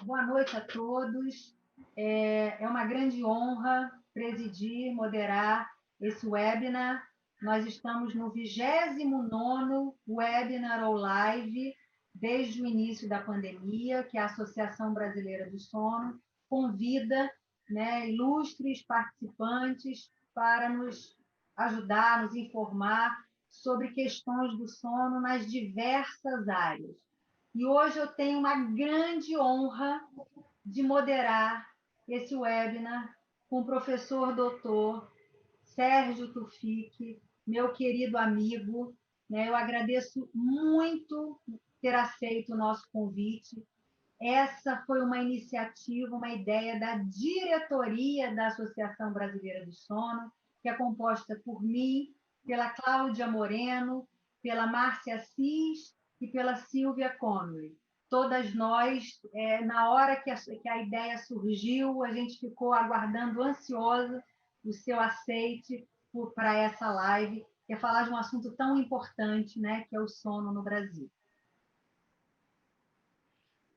Boa noite a todos. É uma grande honra presidir, moderar esse webinar. Nós estamos no 29º webinar ou live desde o início da pandemia, que a Associação Brasileira do Sono convida, ilustres participantes para nos ajudar, nos informar sobre questões do sono nas diversas áreas. E hoje eu tenho uma grande honra de moderar esse webinar com o professor doutor Sérgio Tufik, meu querido amigo. Eu agradeço muito ter aceito o nosso convite. Essa foi uma iniciativa, uma ideia da diretoria da Associação Brasileira do Sono, que é composta por mim, pela Cláudia Moreno, pela Márcia Assis e pela Silvia Conway. Todas nós, na hora que a ideia surgiu, a gente ficou aguardando ansiosa o seu aceite para essa live, que é falar de um assunto tão importante, que é o sono no Brasil.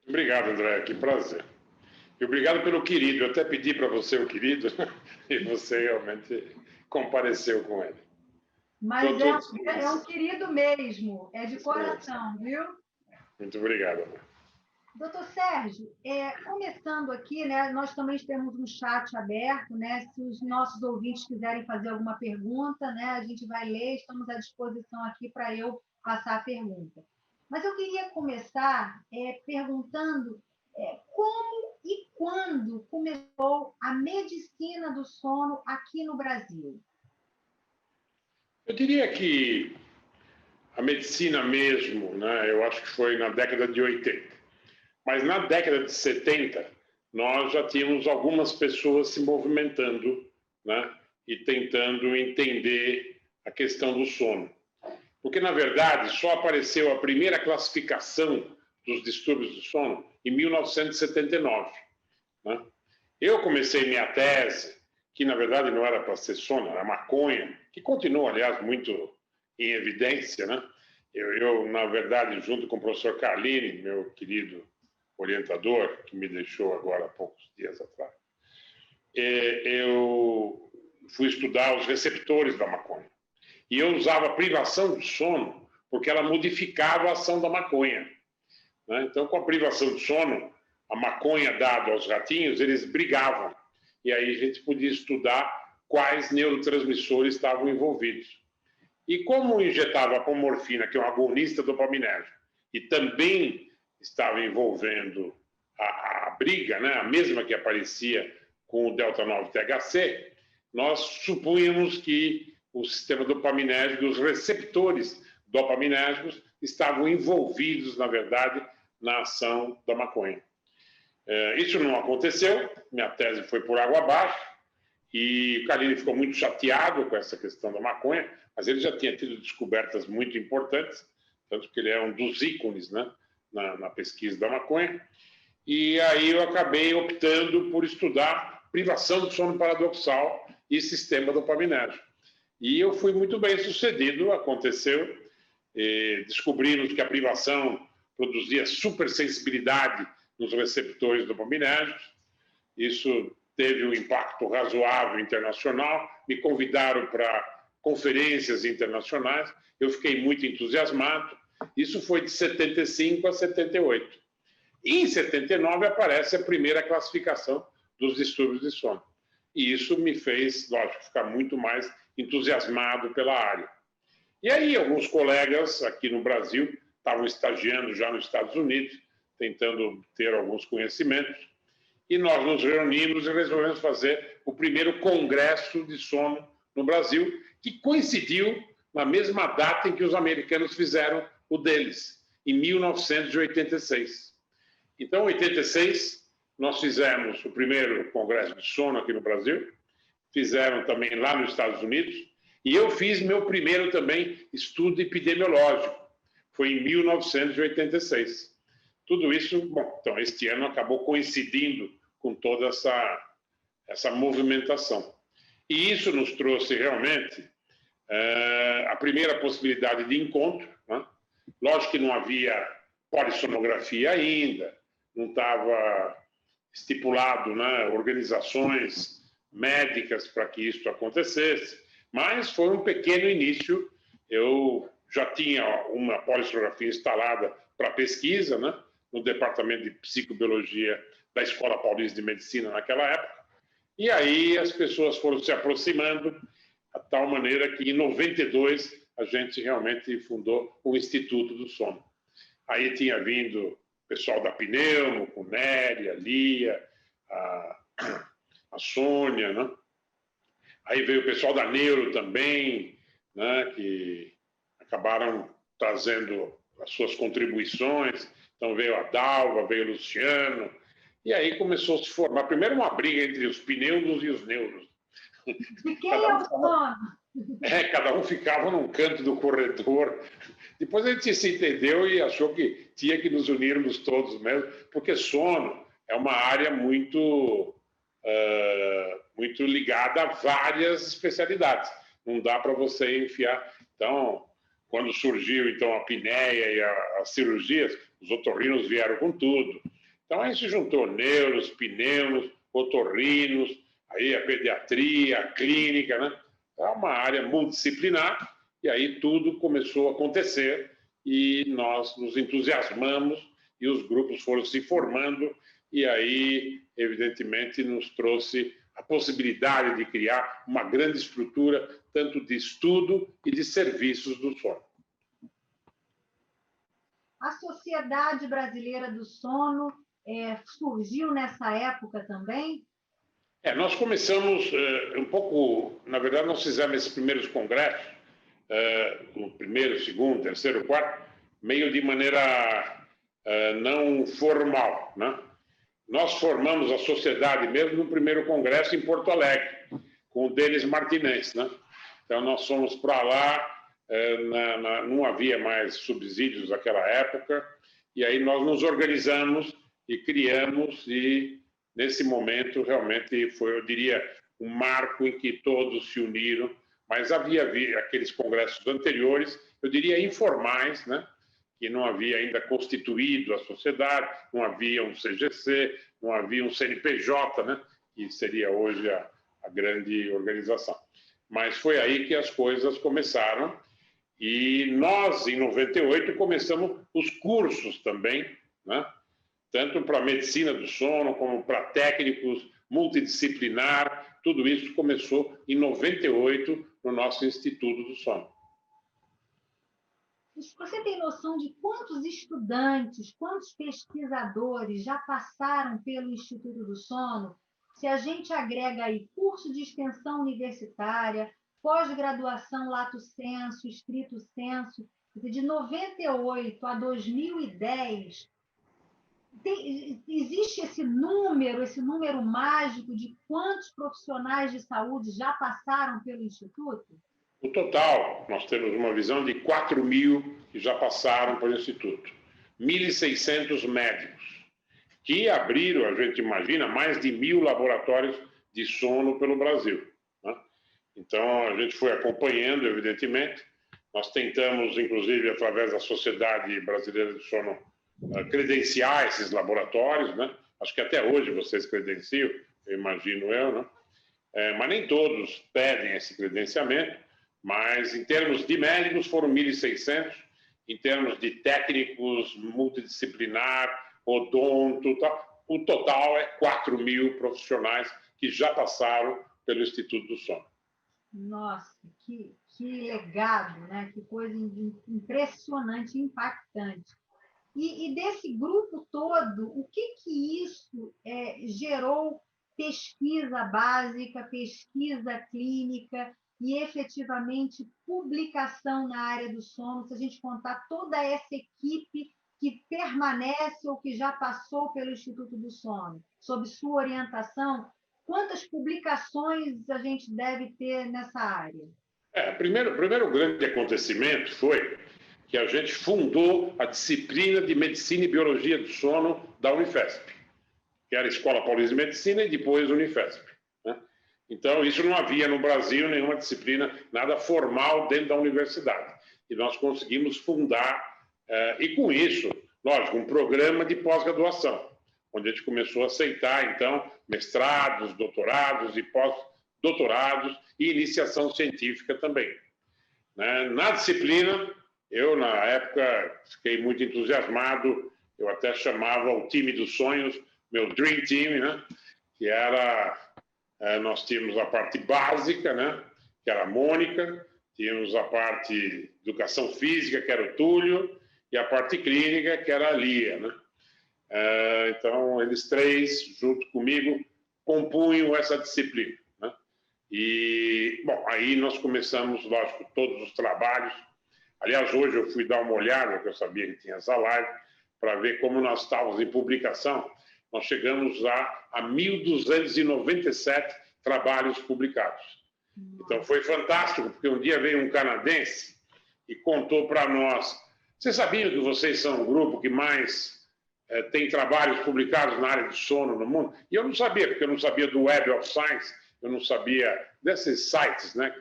Obrigado, André, que prazer. E obrigado pelo querido. Eu até pedi para você o querido e você realmente compareceu com ele. Mas é um querido mesmo, é de coração, viu? Muito obrigado. Doutor Sérgio, começando aqui, nós também temos um chat aberto, se os nossos ouvintes quiserem fazer alguma pergunta, a gente vai ler, estamos à disposição aqui para eu passar a pergunta. Mas eu queria começar perguntando como e quando começou a medicina do sono aqui no Brasil? Eu diria que a medicina mesmo, eu acho que foi na década de 80. Mas na década de 70, nós já tínhamos algumas pessoas se movimentando, e tentando entender a questão do sono. Porque, na verdade, só apareceu a primeira classificação dos distúrbios do sono em 1979. Eu comecei minha tese, que na verdade não era para ser sono, era maconha, que continua, aliás, muito em evidência. Eu, na verdade, junto com o professor Carlini, meu querido orientador, que me deixou agora há poucos dias atrás, eu fui estudar os receptores da maconha. E eu usava a privação de sono porque ela modificava a ação da maconha. Então, com a privação de sono, a maconha dada aos ratinhos, eles brigavam. E aí a gente podia estudar quais neurotransmissores estavam envolvidos. E como injetava a pomorfina, que é um agonista dopaminérgico, e também estava envolvendo a briga, a mesma que aparecia com o delta-9-THC, nós supunhamos que o sistema dopaminérgico, os receptores dopaminérgicos estavam envolvidos, na verdade, na ação da maconha. Isso não aconteceu, minha tese foi por água abaixo, e o Carlini ficou muito chateado com essa questão da maconha, mas ele já tinha tido descobertas muito importantes, tanto que ele é um dos ícones, na pesquisa da maconha. E aí eu acabei optando por estudar privação do sono paradoxal e sistema dopaminérgico. E eu fui muito bem sucedido, aconteceu. Descobrimos que a privação produzia supersensibilidade nos receptores dopaminérgicos. Isso teve um impacto razoável internacional. Me convidaram para conferências internacionais. Eu fiquei muito entusiasmado. Isso foi de 75 a 78. E em 79 aparece a primeira classificação dos distúrbios de sono. E isso me fez, lógico, ficar muito mais entusiasmado pela área. E aí alguns colegas aqui no Brasil estavam estagiando já nos Estados Unidos, tentando ter alguns conhecimentos, e nós nos reunimos e resolvemos fazer o primeiro congresso de sono no Brasil, que coincidiu na mesma data em que os americanos fizeram o deles, em 1986. Então, em 86, nós fizemos o primeiro congresso de sono aqui no Brasil, fizeram também lá nos Estados Unidos, e eu fiz meu primeiro também estudo epidemiológico, foi em 1986. Tudo isso, bom, então este ano acabou coincidindo com toda essa movimentação. E isso nos trouxe realmente a primeira possibilidade de encontro. Lógico que não havia polissonografia ainda, não estava estipulado, né, organizações médicas para que isso acontecesse, mas foi um pequeno início. Eu já tinha uma polistrografia instalada para pesquisa, né, no departamento de psicobiologia da Escola Paulista de Medicina naquela época, e aí as pessoas foram se aproximando, de tal maneira que em 92 a gente realmente fundou o Instituto do Sono. Aí tinha vindo o pessoal da Pneumo, com Nery, a Lia, a Sônia, né? Aí veio o pessoal da Neuro também, né, que acabaram trazendo as suas contribuições. Então veio a Dalva, veio o Luciano, e aí começou a se formar, primeiro uma briga entre os pneudos e os neuros. De quem é o sono? Cada um ficava num canto do corredor. Depois a gente se entendeu e achou que tinha que nos unirmos todos mesmo, porque sono é uma área muito, muito ligada a várias especialidades. Não dá para você enfiar. Então, quando surgiu então, a apneia e as cirurgias, os otorrinos vieram com tudo. Então, aí se juntou neuros, pneunos, otorrinos, aí a pediatria, a clínica, né? É uma área multidisciplinar, e aí tudo começou a acontecer, e nós nos entusiasmamos, e os grupos foram se formando, e aí, evidentemente, nos trouxe a possibilidade de criar uma grande estrutura, tanto de estudo e de serviços do sono. A Sociedade Brasileira do Sono surgiu nessa época também? Nós começamos um pouco, na verdade, nós fizemos esses primeiros congressos, o primeiro, segundo, terceiro, quarto, meio de maneira não formal, né? Nós formamos a sociedade mesmo no primeiro congresso em Porto Alegre, com o Denis Martinez, né? Então, nós fomos para lá, não havia mais subsídios naquela época, e aí nós nos organizamos e criamos, e nesse momento realmente foi, eu diria, um marco em que todos se uniram, mas havia aqueles congressos anteriores, eu diria informais, né? Que não havia ainda constituído a sociedade, não havia um CGC, não havia um CNPJ, né? Que seria hoje a grande organização. Mas foi aí que as coisas começaram, e nós, em 98, começamos os cursos também, né? Tanto para medicina do sono, como para técnicos, multidisciplinar, tudo isso começou em 98 no nosso Instituto do Sono. Você tem noção de quantos estudantes, quantos pesquisadores já passaram pelo Instituto do Sono? Se a gente agrega aí curso de extensão universitária, pós-graduação lato sensu, estrito sensu, de 98 a 2010, existe esse número mágico de quantos profissionais de saúde já passaram pelo Instituto? No total, nós temos uma visão de 4.000 que já passaram pelo Instituto. 1.600 médicos, que abriram, a gente imagina, mais de 1.000 laboratórios de sono pelo Brasil, né? Então, a gente foi acompanhando, evidentemente. Nós tentamos, inclusive, através da Sociedade Brasileira de Sono, credenciar esses laboratórios, né? Acho que até hoje vocês credenciam, eu imagino eu, né? Mas nem todos pedem esse credenciamento. Mas, em termos de médicos, foram 1.600, em termos de técnicos, multidisciplinar, odonto, tal, o total é 4.000 profissionais que já passaram pelo Instituto do Sono. Nossa, que legado, né? Que coisa impressionante, impactante. E desse grupo todo, o que isso gerou pesquisa básica, pesquisa clínica, e efetivamente publicação na área do sono, se a gente contar toda essa equipe que permanece ou que já passou pelo Instituto do Sono, sob sua orientação, quantas publicações a gente deve ter nessa área? O primeiro grande acontecimento foi que a gente fundou a disciplina de Medicina e Biologia do Sono da Unifesp, que era a Escola Paulista de Medicina e depois a Unifesp. Então, isso não havia no Brasil nenhuma disciplina, nada formal dentro da universidade. E nós conseguimos fundar, e com isso, lógico, um programa de pós-graduação. onde a gente começou a aceitar, então, mestrados, doutorados e pós-doutorados e iniciação científica também. Né? Na disciplina, eu, na época, fiquei muito entusiasmado, eu até chamava o time dos sonhos, meu Dream Team, né? Que era, nós tínhamos a parte básica, né? Que era a Mônica, tínhamos a parte de educação física, que era o Túlio, e a parte clínica, que era a Lia, né? Então, eles três, junto comigo, compunham essa disciplina, né? E, bom, aí nós começamos, lógico, todos os trabalhos. Aliás, hoje eu fui dar uma olhada, porque eu sabia que tinha essa live, para ver como nós estávamos em publicação. Nós chegamos já a 1.297 trabalhos publicados. Então, foi fantástico, porque um dia veio um canadense e contou para nós: vocês sabiam que vocês são o grupo que mais tem trabalhos publicados na área de sono no mundo? E eu não sabia, porque eu não sabia do Web of Science, eu não sabia desses sites, né?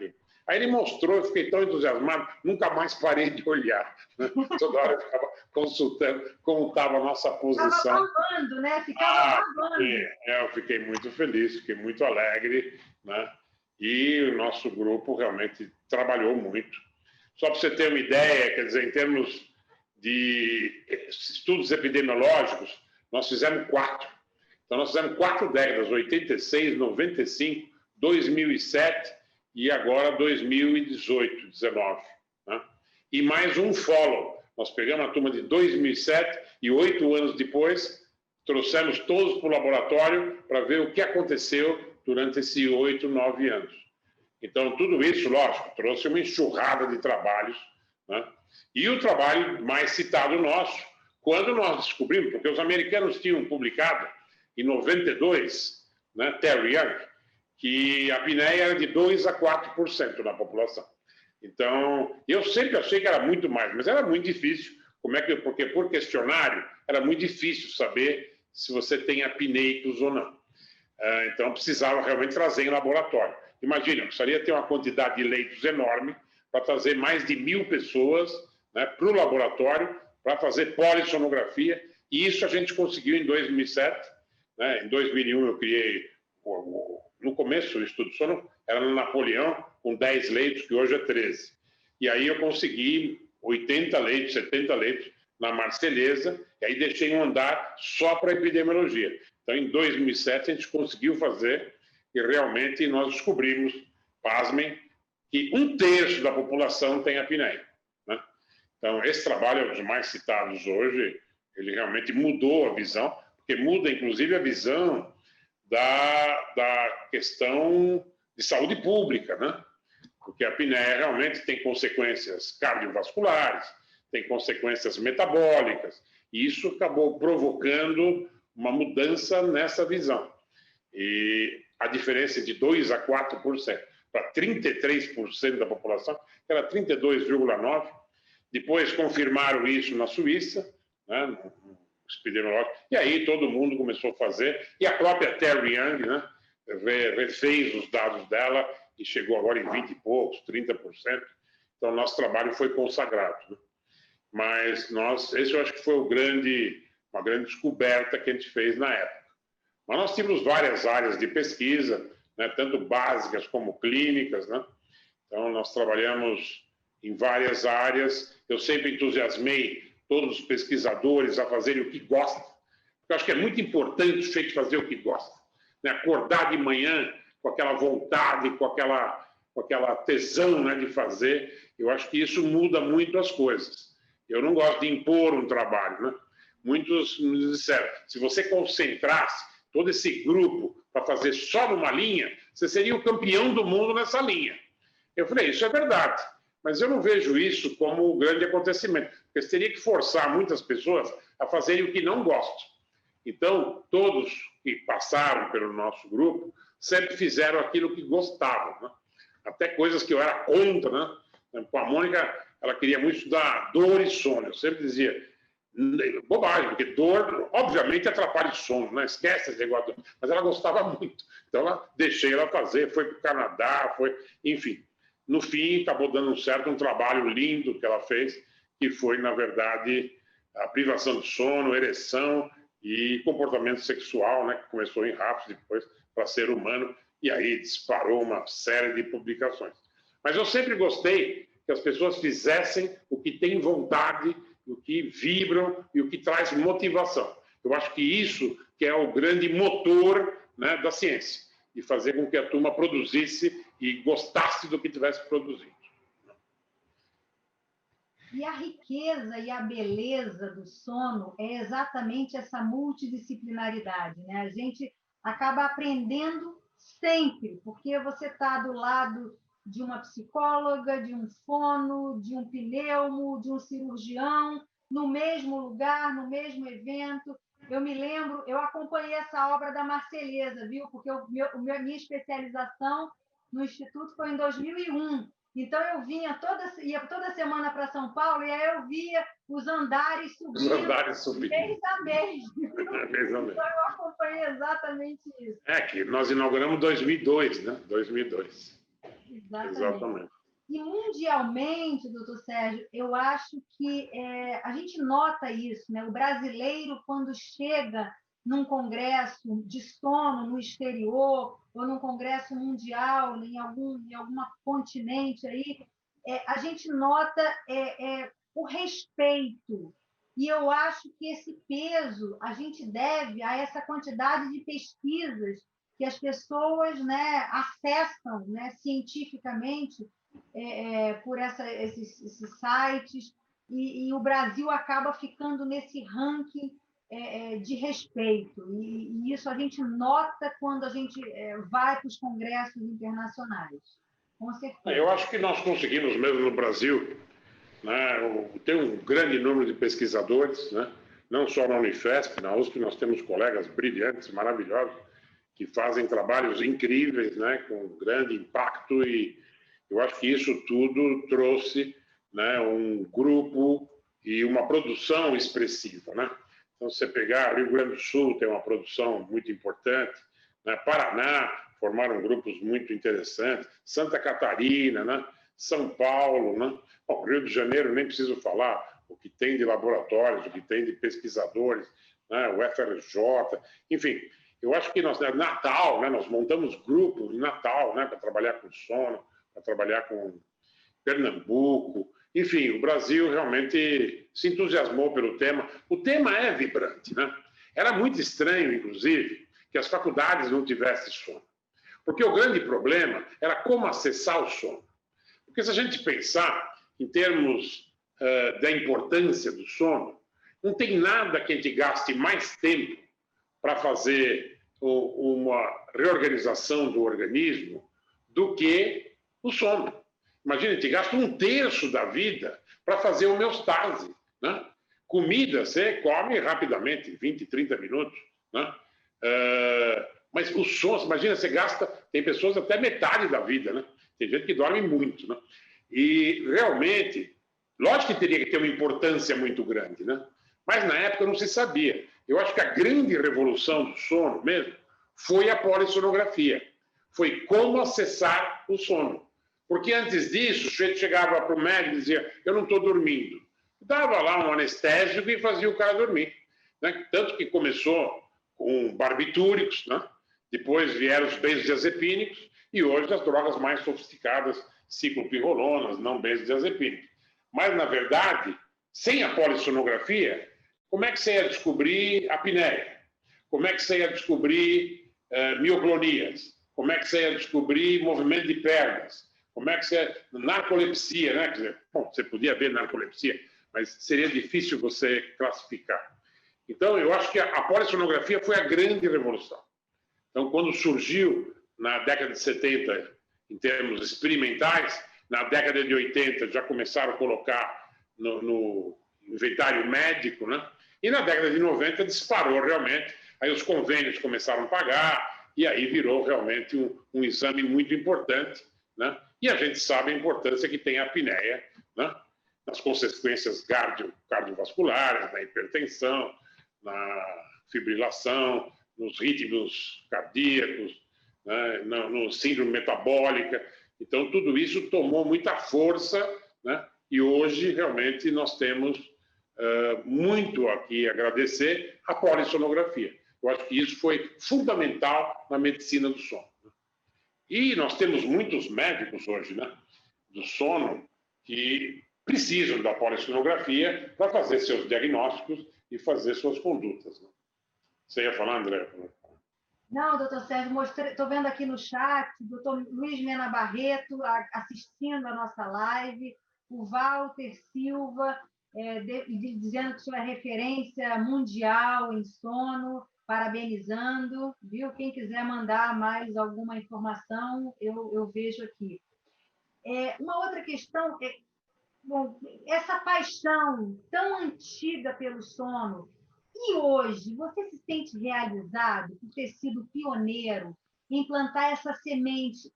Aí ele mostrou, eu fiquei tão entusiasmado, nunca mais parei de olhar. Né? Toda hora eu ficava consultando como estava a nossa posição. Ficava babando, né? Ficava babando. Eu fiquei muito feliz, fiquei muito alegre, né? E o nosso grupo realmente trabalhou muito. Só para você ter uma ideia, quer dizer, em termos de estudos epidemiológicos, nós fizemos 4. Então, nós fizemos 4 décadas, 86, 95, 2007 e agora 2018, 19. Né? E mais um follow. Nós pegamos a turma de 2007 e 8 anos depois, trouxemos todos para o laboratório para ver o que aconteceu durante esses 8, 9 anos. Então, tudo isso, lógico, trouxe uma enxurrada de trabalhos. Né? E o trabalho mais citado nosso, quando nós descobrimos, porque os americanos tinham publicado, em 92, né, Terry Young, que a apneia era de 2% a 4% na população. Então, eu sempre achei que era muito mais, mas era muito difícil. Porque por questionário era muito difícil saber se você tem apneicos ou não. Então, precisava realmente trazer em laboratório. Imagina, eu precisaria ter uma quantidade de leitos enorme para trazer mais de 1.000 pessoas, né, para o laboratório, para fazer polissonografia, e isso a gente conseguiu em 2007. Né? Em 2001 eu criei, no começo do estudo sono, era no Napoleão, com 10 leitos, que hoje é 13. E aí eu consegui 80 leitos, 70 leitos na Marselhesa, e aí deixei um andar só para epidemiologia. Então, em 2007, a gente conseguiu fazer, e realmente nós descobrimos, pasmem, que 1/3 da população tem apneia. Né? Então, esse trabalho é um dos mais citados hoje, ele realmente mudou a visão, porque muda, inclusive, a visão da questão de saúde pública, né? Porque a apneia realmente tem consequências cardiovasculares, tem consequências metabólicas, e isso acabou provocando uma mudança nessa visão. E a diferença de 2% a 4% para 33% da população, que era 32,9%. Depois confirmaram isso na Suíça, né, no epidemiológico, e aí todo mundo começou a fazer, e a própria Terry Young, né, refez os dados dela e chegou agora em 20 e poucos, 30%. Então, nosso trabalho foi consagrado. Né? Mas esse eu acho que foi uma grande descoberta que a gente fez na época. Mas nós tínhamos várias áreas de pesquisa, né, tanto básicas como clínicas. Né? Então, nós trabalhamos em várias áreas. Eu sempre entusiasmei todos os pesquisadores a fazerem o que gostam. Eu acho que é muito importante o sujeito fazer o que gosta. Né? Acordar de manhã com aquela vontade, com aquela tesão, né, de fazer. Eu acho que isso muda muito as coisas. Eu não gosto de impor um trabalho. Né? Muitos me disseram, se você concentrasse todo esse grupo para fazer só numa linha, você seria o campeão do mundo nessa linha. Eu falei, isso é verdade, mas eu não vejo isso como um grande acontecimento, porque você teria que forçar muitas pessoas a fazerem o que não gostam. Então, todos que passaram pelo nosso grupo sempre fizeram aquilo que gostavam, né? Até coisas que eu era contra, né? Com a Mônica, ela queria muito estudar dor e sono. Eu sempre dizia, bobagem, porque dor, obviamente, atrapalha o sono, né? Esquece esse negócio, mas ela gostava muito. Então, deixei ela fazer, foi para o Canadá, enfim. No fim, acabou dando um trabalho lindo que ela fez, que foi, na verdade, a privação de sono, ereção e comportamento sexual, né, que começou em ratos, depois para ser humano, e aí disparou uma série de publicações. Mas eu sempre gostei que as pessoas fizessem o que tem vontade, o que vibram e o que traz motivação. Eu acho que isso que é o grande motor, né, da ciência, de fazer com que a turma produzisse e gostasse do que tivesse produzindo. E a riqueza e a beleza do sono é exatamente essa multidisciplinaridade, né? A gente acaba aprendendo sempre, porque você está do lado de uma psicóloga, de um fono, de um pneumo, de um cirurgião, no mesmo lugar, no mesmo evento. Eu me lembro, eu acompanhei essa obra da Marselhesa, viu? Porque minha especialização no Instituto foi em 2001. Então, eu ia toda semana para São Paulo e aí eu via os andares subindo, mês a mês. Então, eu acompanhei exatamente isso. É que nós inauguramos em 2002, né? 2002. Exatamente. E mundialmente, doutor Sérgio, eu acho que a gente nota isso, né? O brasileiro, quando chega num congresso de sono no exterior, ou num congresso mundial, em algum continente aí, a gente nota o respeito. E eu acho que esse peso a gente deve a essa quantidade de pesquisas que as pessoas, né, acessam, né, cientificamente por esses sites, e o Brasil acaba ficando nesse ranking de respeito. E isso a gente nota quando a gente vai para os congressos internacionais. Com certeza. Eu acho que nós conseguimos mesmo no Brasil, né, ter um grande número de pesquisadores, né, não só na Unifesp, na USP nós temos colegas brilhantes, maravilhosos, que fazem trabalhos incríveis, né, com grande impacto, e eu acho que isso tudo trouxe, né, um grupo e uma produção expressiva, né? Então, se você pegar Rio Grande do Sul, tem uma produção muito importante, né? Paraná, formaram grupos muito interessantes, Santa Catarina, né? São Paulo, né? Bom, Rio de Janeiro, nem preciso falar o que tem de laboratórios, o que tem de pesquisadores, né? O FRJ, enfim. Eu acho que nós, Natal, né? Nós montamos grupos em Natal, né? Para trabalhar com sono, para trabalhar com Pernambuco. Enfim, o Brasil realmente se entusiasmou pelo tema. O tema é vibrante, né? Era muito estranho, inclusive, que as faculdades não tivessem sono. Porque o grande problema era como acessar o sono. Porque se a gente pensar em termos da importância do sono, não tem nada que a gente gaste mais tempo para fazer uma reorganização do organismo do que o sono. Imagina, a gente gasta 1/3 da vida para fazer homeostase, né? Comida, você come rapidamente, 20, 30 minutos, né? Mas o sono, imagina, você gasta, tem pessoas até metade da vida, né? Tem gente que dorme muito, né? E realmente, lógico que teria que ter uma importância muito grande, né? Mas na época não se sabia. Eu acho que a grande revolução do sono mesmo foi a polissonografia. Foi como acessar o sono. Porque antes disso, o sujeito chegava para o médico e dizia, eu não estou dormindo. Dava lá um anestésico e fazia o cara dormir, né? Tanto que começou com barbitúricos, né? Depois vieram os benzodiazepínicos e hoje as drogas mais sofisticadas, ciclopirrolonas, não benzodiazepínicos. Mas, na verdade, sem a polissonografia, como é que você ia descobrir apneia? Como é que você ia descobrir mioclonias? Como é que você ia descobrir movimento de pernas? Como é que você... Narcolepsia, né? Quer dizer, bom, você podia ver narcolepsia, mas seria difícil você classificar. Então, eu acho que a polissonografia foi a grande revolução. Então, quando surgiu na década de 70, em termos experimentais, na década de 80 já começaram a colocar no inventário médico, né? E na década de 90 disparou realmente, aí os convênios começaram a pagar, e aí virou realmente um exame muito importante, né? E a gente sabe a importância que tem a apneia, né? Nas consequências cardiovasculares, na hipertensão, na fibrilação, nos ritmos cardíacos, né? No síndrome metabólica. Então, tudo isso tomou muita força, né? E hoje, realmente, nós temos muito aqui agradecer a polissonografia. Eu acho que isso foi fundamental na medicina do sono. E nós temos muitos médicos hoje, né, do sono, que precisam da polissonografia para fazer seus diagnósticos e fazer suas condutas. Né? Você ia falar, André? Não, doutor Sérgio, estou vendo aqui no chat, doutor Luiz Mena Barreto assistindo a nossa live, o Walter Silva dizendo que o senhor é referência mundial em sono, parabenizando, viu? Quem quiser mandar mais alguma informação, eu vejo aqui. Uma outra questão bom, essa paixão tão antiga pelo sono, e hoje, você se sente realizado por ter sido pioneiro em plantar essa semente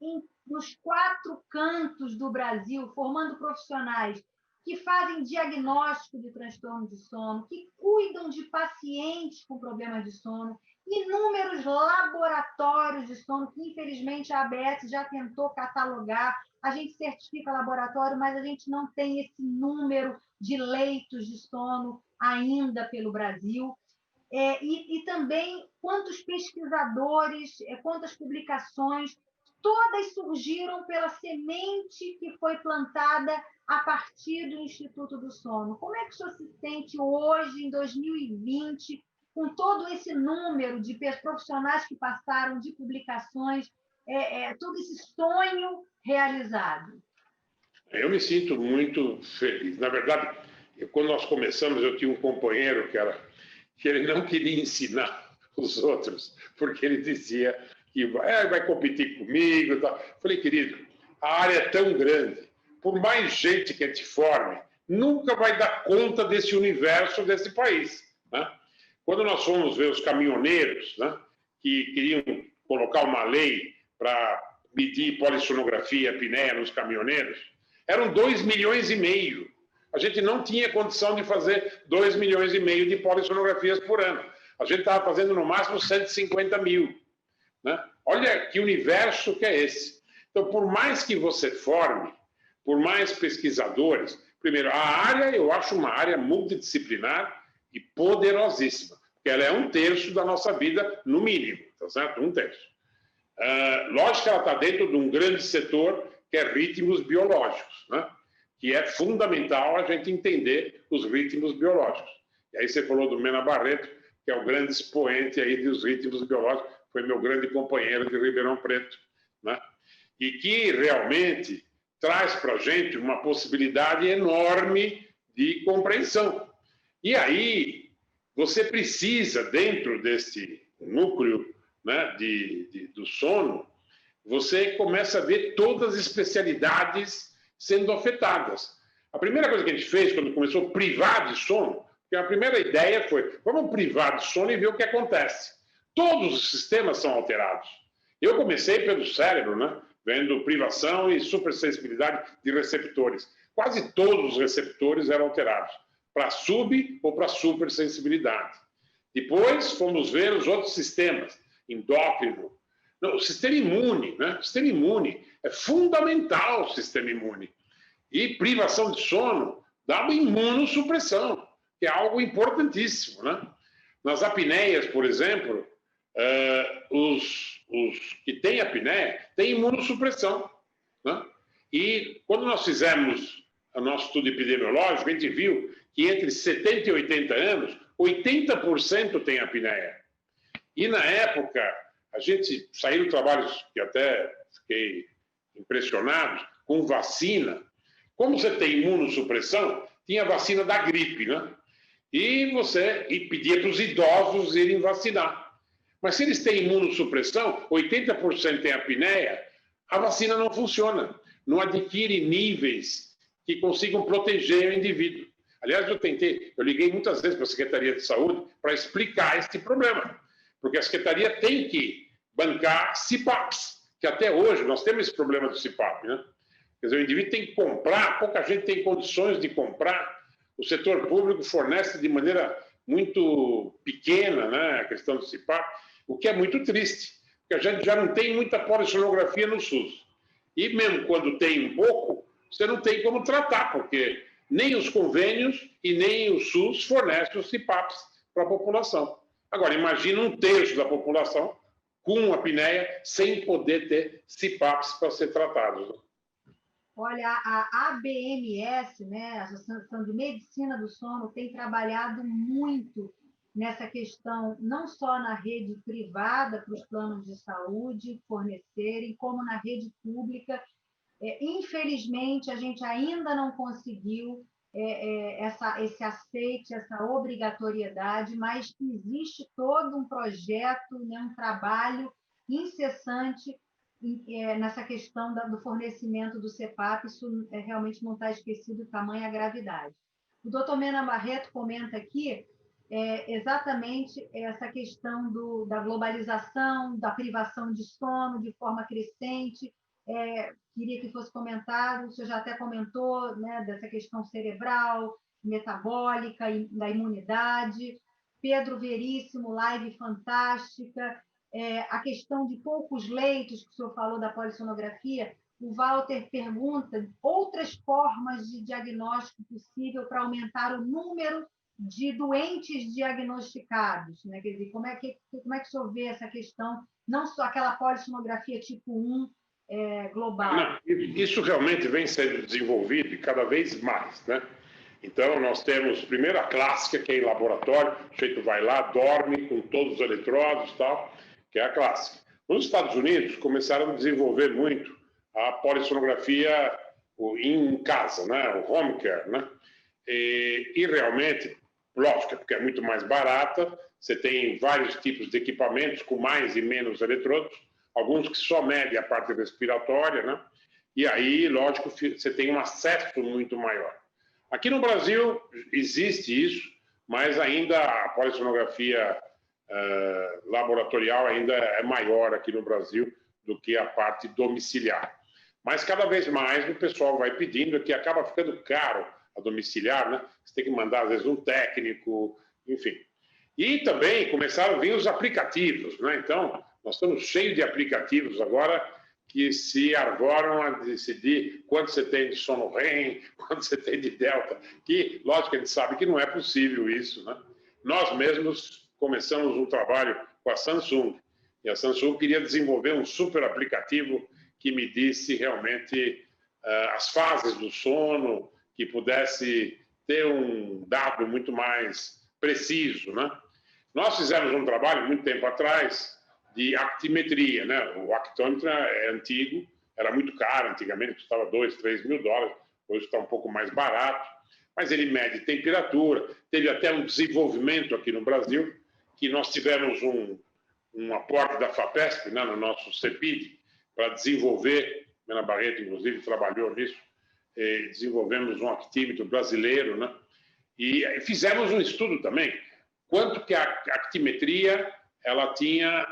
nos 4 cantos do Brasil, formando profissionais que fazem diagnóstico de transtorno de sono, que cuidam de pacientes com problemas de sono, inúmeros laboratórios de sono, que infelizmente a ABS já tentou catalogar, a gente certifica laboratório, mas a gente não tem esse número de leitos de sono ainda pelo Brasil. E também quantos pesquisadores, quantas publicações, todas surgiram pela semente que foi plantada a partir do Instituto do Sono. Como é que o senhor se sente hoje, em 2020, com todo esse número de profissionais que passaram, de publicações, todo esse sonho realizado? Eu me sinto muito feliz. Na verdade, quando nós começamos, eu tinha um companheiro que ele não queria ensinar os outros, porque ele dizia que vai competir comigo e tal. Falei, querido, a área é tão grande, por mais gente que a gente forme, nunca vai dar conta desse universo, desse país. Né? Quando nós fomos ver os caminhoneiros, né, que queriam colocar uma lei para medir polissonografia, apneia nos caminhoneiros, eram 2,5 milhões. A gente não tinha condição de fazer 2,5 milhões de polissonografias por ano. A gente estava fazendo no máximo 150 mil. Né? Olha que universo que é esse. Então, por mais que você forme, por mais pesquisadores, primeiro, a área eu acho uma área multidisciplinar e poderosíssima, porque ela é 1/3 da nossa vida, no mínimo, tá certo? 1/3. Lógico que ela está dentro de um grande setor que é ritmos biológicos, né? Que é fundamental a gente entender os ritmos biológicos. E aí você falou do Mena Barreto, que é o grande expoente aí dos ritmos biológicos, foi meu grande companheiro de Ribeirão Preto, né? E que realmente traz para a gente uma possibilidade enorme de compreensão. E aí você precisa, dentro desse núcleo, né, do sono, você começa a ver todas as especialidades sendo afetadas. A primeira coisa que a gente fez quando começou a privar de sono, que a primeira ideia foi, vamos privar de sono e ver o que acontece. Todos os sistemas são alterados. Eu comecei pelo cérebro, né, vendo privação e supersensibilidade de receptores. Quase todos os receptores eram alterados, para sub ou para supersensibilidade. Depois fomos ver os outros sistemas, endócrino. Não, o sistema imune, né? O sistema imune é fundamental, o sistema imune. E privação de sono dá uma imunossupressão, que é algo importantíssimo, né? Nas apneias, por exemplo, os que têm apneia têm imunossupressão, né? E quando nós fizemos o nosso estudo epidemiológico, a gente viu que entre 70 e 80 anos, 80% tem apneia. E na época, a gente saiu trabalhos que até fiquei impressionado, com vacina. Como você tem imunossupressão, tinha vacina da gripe, né? E pedia para os idosos irem vacinar. Mas se eles têm imunossupressão, 80% tem apneia, a vacina não funciona. Não adquire níveis que consigam proteger o indivíduo. Aliás, eu liguei muitas vezes para a Secretaria de Saúde para explicar esse problema. Porque a Secretaria tem que bancar CPAPs, que até hoje nós temos esse problema do CPAP, né? Quer dizer, o indivíduo tem que comprar, pouca gente tem condições de comprar. O setor público fornece de maneira muito pequena, né, a questão do CPAP, o que é muito triste, porque a gente já não tem muita polissonografia no SUS. E mesmo quando tem um pouco, você não tem como tratar, porque nem os convênios e nem o SUS fornecem os CPAPs para a população. Agora, imagina um terço da população com apneia sem poder ter CPAPs para ser tratados. Olha, a ABMS, né, a Associação de Medicina do Sono, tem trabalhado muito nessa questão, não só na rede privada, para os planos de saúde fornecerem, como na rede pública. Infelizmente, a gente ainda não conseguiu esse aceite, essa obrigatoriedade, mas existe todo um projeto, né, um trabalho incessante nessa questão do fornecimento do CPAP. Isso realmente não está esquecido, tamanha gravidade. O doutor Mena Barreto comenta aqui exatamente essa questão da globalização, da privação de sono de forma crescente. Queria que fosse comentado, o senhor já até comentou, né, dessa questão cerebral, metabólica, da imunidade. Pedro Veríssimo, live fantástica. A questão de poucos leitos, que o senhor falou da polissonografia, o Walter pergunta outras formas de diagnóstico possível para aumentar o número de doentes diagnosticados, né? Quer dizer, como é que o senhor vê essa questão, não só aquela polissonografia tipo 1 global? Não, isso realmente vem sendo desenvolvido e cada vez mais, né? Então, nós temos primeiro a clássica, que é em laboratório, o sujeito vai lá, dorme com todos os eletrodos e tal, que é a clássica. Nos Estados Unidos, começaram a desenvolver muito a polissonografia em casa, né? O home care, né? E realmente, lógico, porque é muito mais barata, você tem vários tipos de equipamentos com mais e menos eletrodos, alguns que só medem a parte respiratória, né? E aí, lógico, você tem um acesso muito maior. Aqui no Brasil existe isso, mas ainda a polissonografia laboratorial ainda é maior aqui no Brasil do que a parte domiciliar. Mas cada vez mais o pessoal vai pedindo, que acaba ficando caro a domiciliar, né? Você tem que mandar, às vezes, um técnico, enfim. E também começaram a vir os aplicativos, né? Então, nós estamos cheios de aplicativos agora que se arvoram a decidir quanto você tem de sono REM, quanto você tem de delta, que, lógico, a gente sabe que não é possível isso, né? Nós mesmos começamos um trabalho com a Samsung, e a Samsung queria desenvolver um super aplicativo que medisse realmente as fases do sono, que pudesse ter um dado muito mais preciso, né? Nós fizemos um trabalho, muito tempo atrás, de actimetria, né? O actômetro é antigo, era muito caro antigamente, custava $2, $3 mil, hoje está um pouco mais barato, mas ele mede temperatura. Teve até um desenvolvimento aqui no Brasil, que nós tivemos um aporte da FAPESP, né, no nosso CEPID, para desenvolver, Mena Barreto, inclusive, trabalhou nisso, desenvolvemos um actímetro brasileiro, né? E fizemos um estudo também, quanto que a actimetria ela tinha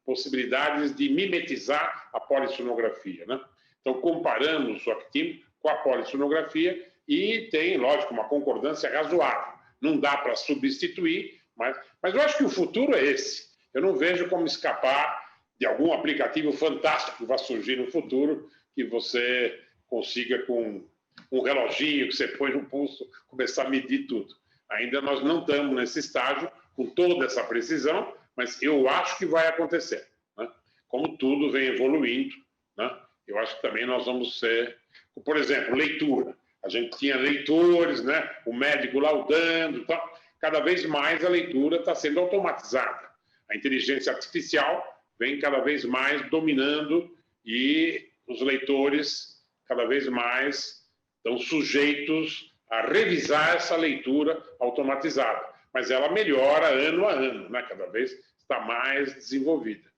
possibilidades de mimetizar a polissonografia, né? Então, comparamos o actímetro com a polissonografia e tem, lógico, uma concordância razoável. Não dá para substituir, mas eu acho que o futuro é esse. Eu não vejo como escapar de algum aplicativo fantástico que vai surgir no futuro, que você consiga, com um reloginho que você põe no pulso, começar a medir tudo. Ainda nós não estamos nesse estágio, com toda essa precisão, mas eu acho que vai acontecer, né? Como tudo vem evoluindo, né? Eu acho que também nós vamos ser... Por exemplo, leitura. A gente tinha leitores, né? O médico laudando e tal. Cada vez mais a leitura está sendo automatizada. A inteligência artificial vem cada vez mais dominando e os leitores cada vez mais estão sujeitos a revisar essa leitura automatizada. Mas ela melhora ano a ano, né? Cada vez está mais desenvolvida.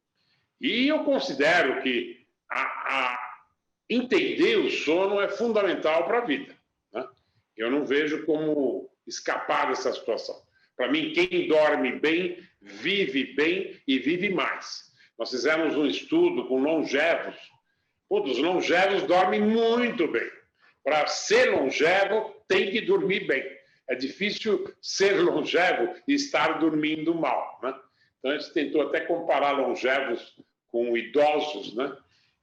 E eu considero que entender o sono é fundamental para a vida, né? Eu não vejo como escapar dessa situação. Para mim, quem dorme bem, vive bem e vive mais. Nós fizemos um estudo com longevos. Os longevos dormem muito bem. Para ser longevo, tem que dormir bem. É difícil ser longevo e estar dormindo mal, né? Então, a gente tentou até comparar longevos com idosos, né?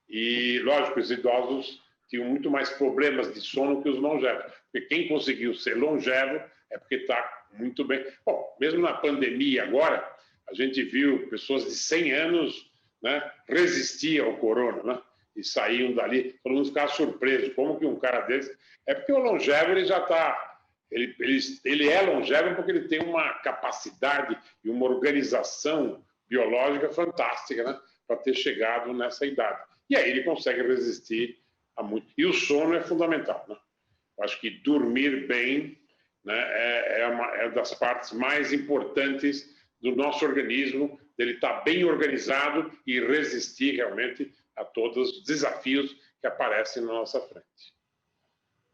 E, lógico, os idosos tinham muito mais problemas de sono que os longevos. Porque quem conseguiu ser longevo é porque está muito bem. Bom, mesmo na pandemia agora, a gente viu pessoas de 100 anos, né, resistir ao corona, né, e saíam dali, todo mundo ficava surpreso. Como que um cara desse... É porque o longevo ele já está... Ele é longevo porque ele tem uma capacidade e uma organização biológica fantástica, né, para ter chegado nessa idade. E aí ele consegue resistir a muito. E o sono é fundamental, né? Eu acho que dormir bem, né, é uma das partes mais importantes do nosso organismo, dele estar bem organizado e resistir realmente a todos os desafios que aparecem na nossa frente.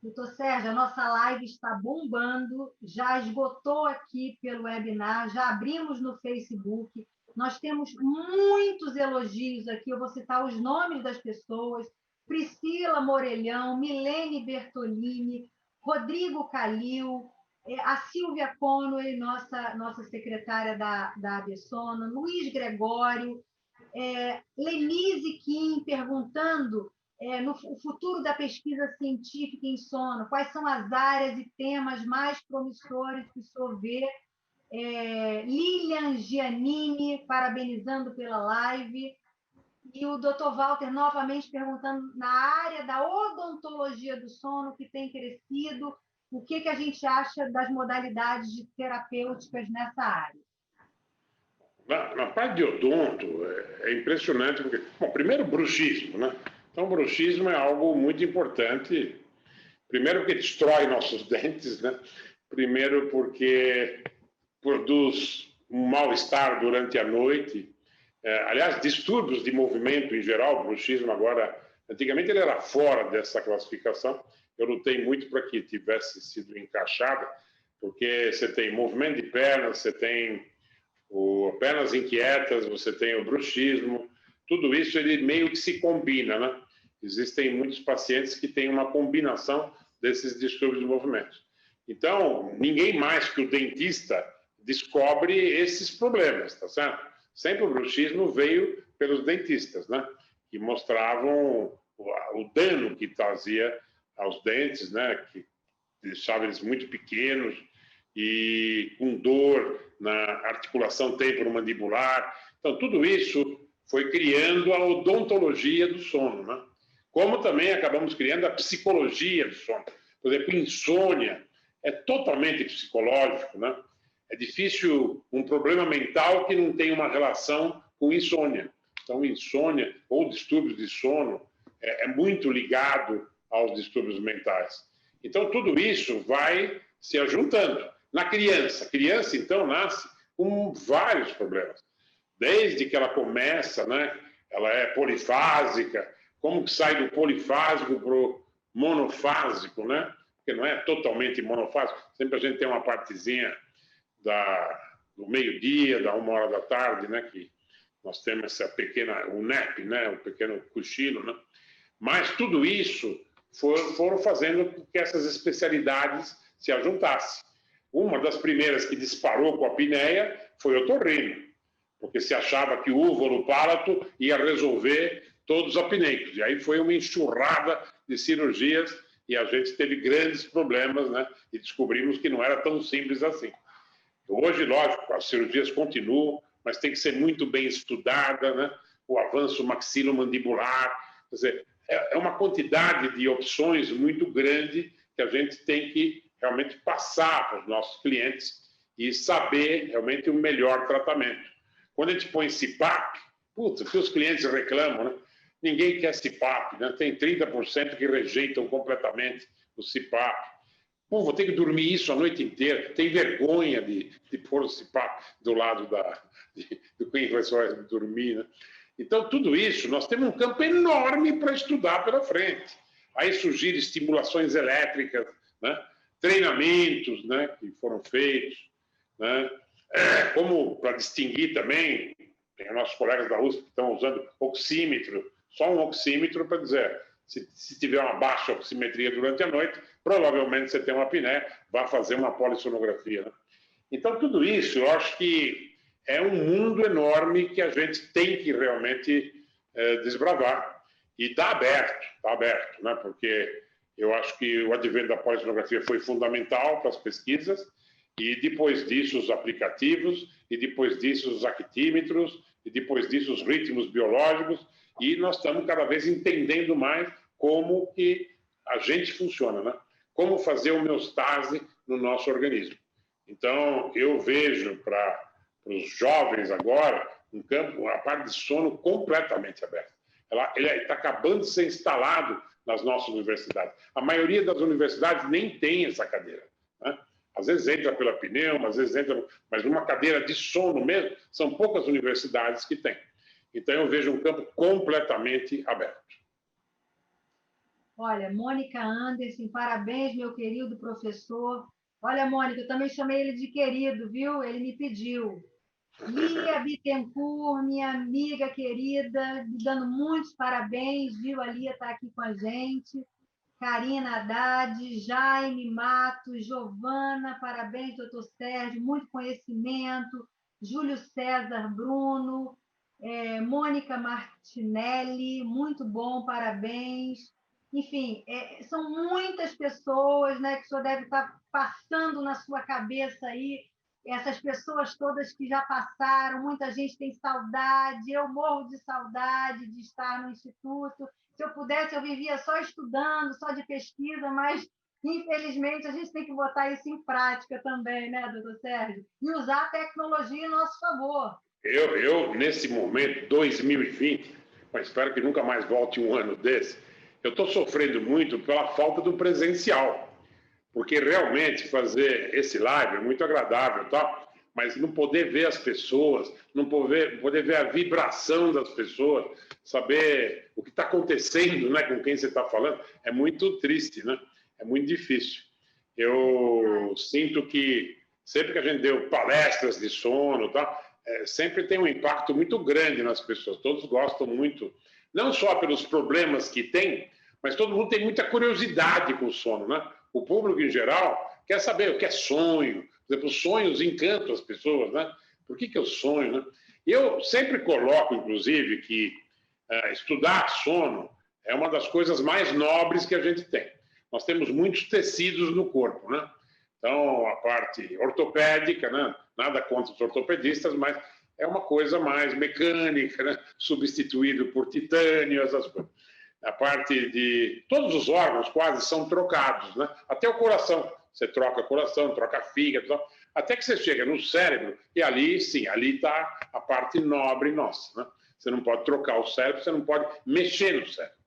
Doutor Sérgio, a nossa live está bombando, já esgotou aqui pelo webinar, já abrimos no Facebook, nós temos muitos elogios aqui, eu vou citar os nomes das pessoas: Priscila Morelhão, Milene Bertolini, Rodrigo Calil, a Silvia Conway, nossa secretária da ABSONA, Luiz Gregório, Lenise Kim perguntando no futuro da pesquisa científica em sono, quais são as áreas e temas mais promissores que o senhor vê? Lilian Giannini, parabenizando pela live. E o Dr. Walter novamente perguntando na área da odontologia do sono, que tem crescido, o que a gente acha das modalidades terapêuticas nessa área? Na parte de odonto, é impressionante, porque, bom, primeiro, bruxismo, né? Então, o bruxismo é algo muito importante. Primeiro, porque destrói nossos dentes, né? Primeiro, porque produz um mal-estar durante a noite. Aliás, distúrbios de movimento em geral, o bruxismo agora... Antigamente ele era fora dessa classificação. Eu lutei muito para que tivesse sido encaixada, porque você tem movimento de pernas, você tem pernas inquietas, você tem o bruxismo, tudo isso ele meio que se combina, né? Existem muitos pacientes que têm uma combinação desses distúrbios de movimento. Então, ninguém mais que o dentista descobre esses problemas, tá certo? Sempre o bruxismo veio pelos dentistas, né? Que mostravam o dano que trazia aos dentes, né? Que deixava eles muito pequenos e com dor na articulação temporomandibular. Então, tudo isso foi criando a odontologia do sono, né? Como também acabamos criando a psicologia do sono. Por exemplo, insônia é totalmente psicológico, né? É difícil um problema mental que não tem uma relação com insônia. Então, insônia ou distúrbios de sono é muito ligado aos distúrbios mentais. Então, tudo isso vai se ajuntando. Na criança, a criança, então, nasce com vários problemas. Desde que ela começa, né? Ela é polifásica, como que sai do polifásico para o monofásico, né? Porque não é totalmente monofásico, sempre a gente tem uma partezinha do meio-dia, da 1h da tarde, né? Que nós temos essa pequena, o nap, né? O pequeno cochilo, né? Mas tudo isso foram fazendo com que essas especialidades se ajuntassem. Uma das primeiras que disparou com a apneia foi o otorrino, porque se achava que o úvolo pálato ia resolver todos os apneicos. E aí foi uma enxurrada de cirurgias e a gente teve grandes problemas, né? E descobrimos que não era tão simples assim. Hoje, lógico, as cirurgias continuam, mas tem que ser muito bem estudada, né? O avanço maxilomandibular, quer dizer, é uma quantidade de opções muito grande que a gente tem que realmente passar para os nossos clientes e saber realmente o melhor tratamento. Quando a gente põe CPAP, putz, o que os clientes reclamam, né? Ninguém quer CPAP, né? Tem 30% que rejeitam completamente o CPAP. Pô, vou ter que dormir isso a noite inteira. Tem vergonha de pôr o CPAP do lado do quem vai só dormir, né? Então, tudo isso, nós temos um campo enorme para estudar pela frente. Aí surgiram estimulações elétricas, né? Treinamentos, né, que foram feitos, né? Como para distinguir também, tem nossos colegas da USP que estão usando oxímetro, só um oxímetro para dizer, se tiver uma baixa oximetria durante a noite, provavelmente você tem uma apneia, vai fazer uma polissonografia, né? Então, tudo isso, eu acho que é um mundo enorme que a gente tem que realmente desbravar. E está aberto. está aberto, né? Porque eu acho que o advento da polissonografia foi fundamental para as pesquisas, e depois disso os aplicativos, e depois disso os actímetros, e depois disso os ritmos biológicos, e nós estamos cada vez entendendo mais como que a gente funciona, né? Como fazer homeostase no nosso organismo. Então, eu vejo para os jovens agora um campo, a parte de sono completamente aberta. Ele está acabando de ser instalado nas nossas universidades. A maioria das universidades nem tem essa cadeira, né? Às vezes entra pela pneuma, às vezes entra... Mas uma cadeira de sono mesmo, são poucas universidades que têm. Então, eu vejo um campo completamente aberto. Olha, Mônica Anderson, parabéns, meu querido professor. Olha, Mônica, eu também chamei ele de querido, viu? Ele me pediu. Lia Bittencourt, minha amiga querida, me dando muitos parabéns, viu? A Lia está aqui com a gente. Karina Haddad, Jaime Matos, Giovana, parabéns, doutor Sérgio, muito conhecimento. Júlio César Bruno, Mônica Martinelli, muito bom, parabéns. Enfim, são muitas pessoas, né, que o senhor deve estar passando na sua cabeça aí, essas pessoas todas que já passaram, muita gente tem saudade, eu morro de saudade de estar no Instituto. Se eu pudesse, eu vivia só estudando, só de pesquisa, mas, infelizmente, a gente tem que botar isso em prática também, né, doutor Sérgio? E usar a tecnologia em nosso favor. Eu nesse momento, 2020, mas espero que nunca mais volte um ano desse, eu estou sofrendo muito pela falta do presencial, porque realmente fazer esse live é muito agradável, tá? Mas não poder ver as pessoas, não poder ver a vibração das pessoas, saber o que está acontecendo, né, com quem você está falando, é muito triste, né? É muito difícil. Eu sinto que sempre que a gente deu palestras de sono, tá, sempre tem um impacto muito grande nas pessoas. Todos gostam muito, não só pelos problemas que tem, mas todo mundo tem muita curiosidade com o sono, né? O público, em geral, quer saber o que é sonho. Por exemplo, os sonhos encantam as pessoas, né? Por que eu sonho, né? Eu sempre coloco, inclusive, que estudar sono é uma das coisas mais nobres que a gente tem. Nós temos muitos tecidos no corpo, né? Então, a parte ortopédica, né? Nada contra os ortopedistas, mas é uma coisa mais mecânica, né? Substituído por titânio, essas coisas. A parte de... Todos os órgãos quase são trocados, né? Até o coração. Você troca coração, troca fígado, até que você chega no cérebro, e ali, sim, ali está a parte nobre nossa, né? Você não pode trocar o cérebro, você não pode mexer no cérebro.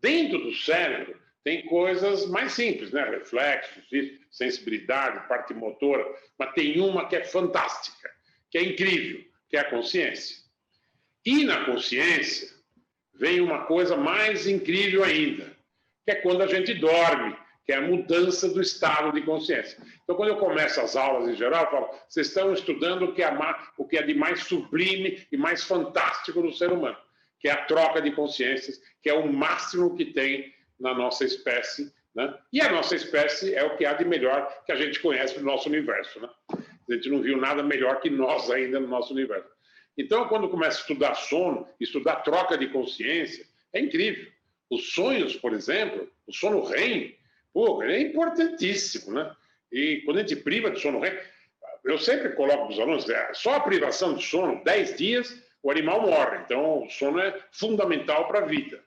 Dentro do cérebro tem coisas mais simples, né? Reflexos, sensibilidade, parte motora, mas tem uma que é fantástica, que é incrível, que é a consciência. E na consciência vem uma coisa mais incrível ainda, que é quando a gente dorme, que é a mudança do estado de consciência. Então, quando eu começo as aulas em geral, eu falo, vocês estão estudando o que é de mais sublime e mais fantástico no ser humano, que é a troca de consciências, que é o máximo que tem na nossa espécie, né? E a nossa espécie é o que há de melhor que a gente conhece no nosso universo, né? A gente não viu nada melhor que nós ainda no nosso universo. Então, quando começa a estudar sono, estudar troca de consciência, é incrível. Os sonhos, por exemplo, o sono REM, pô, é importantíssimo, né? E quando a gente priva de sono REM, eu sempre coloco para os alunos, só a privação de sono, 10 dias, o animal morre. Então, o sono é fundamental para a vida.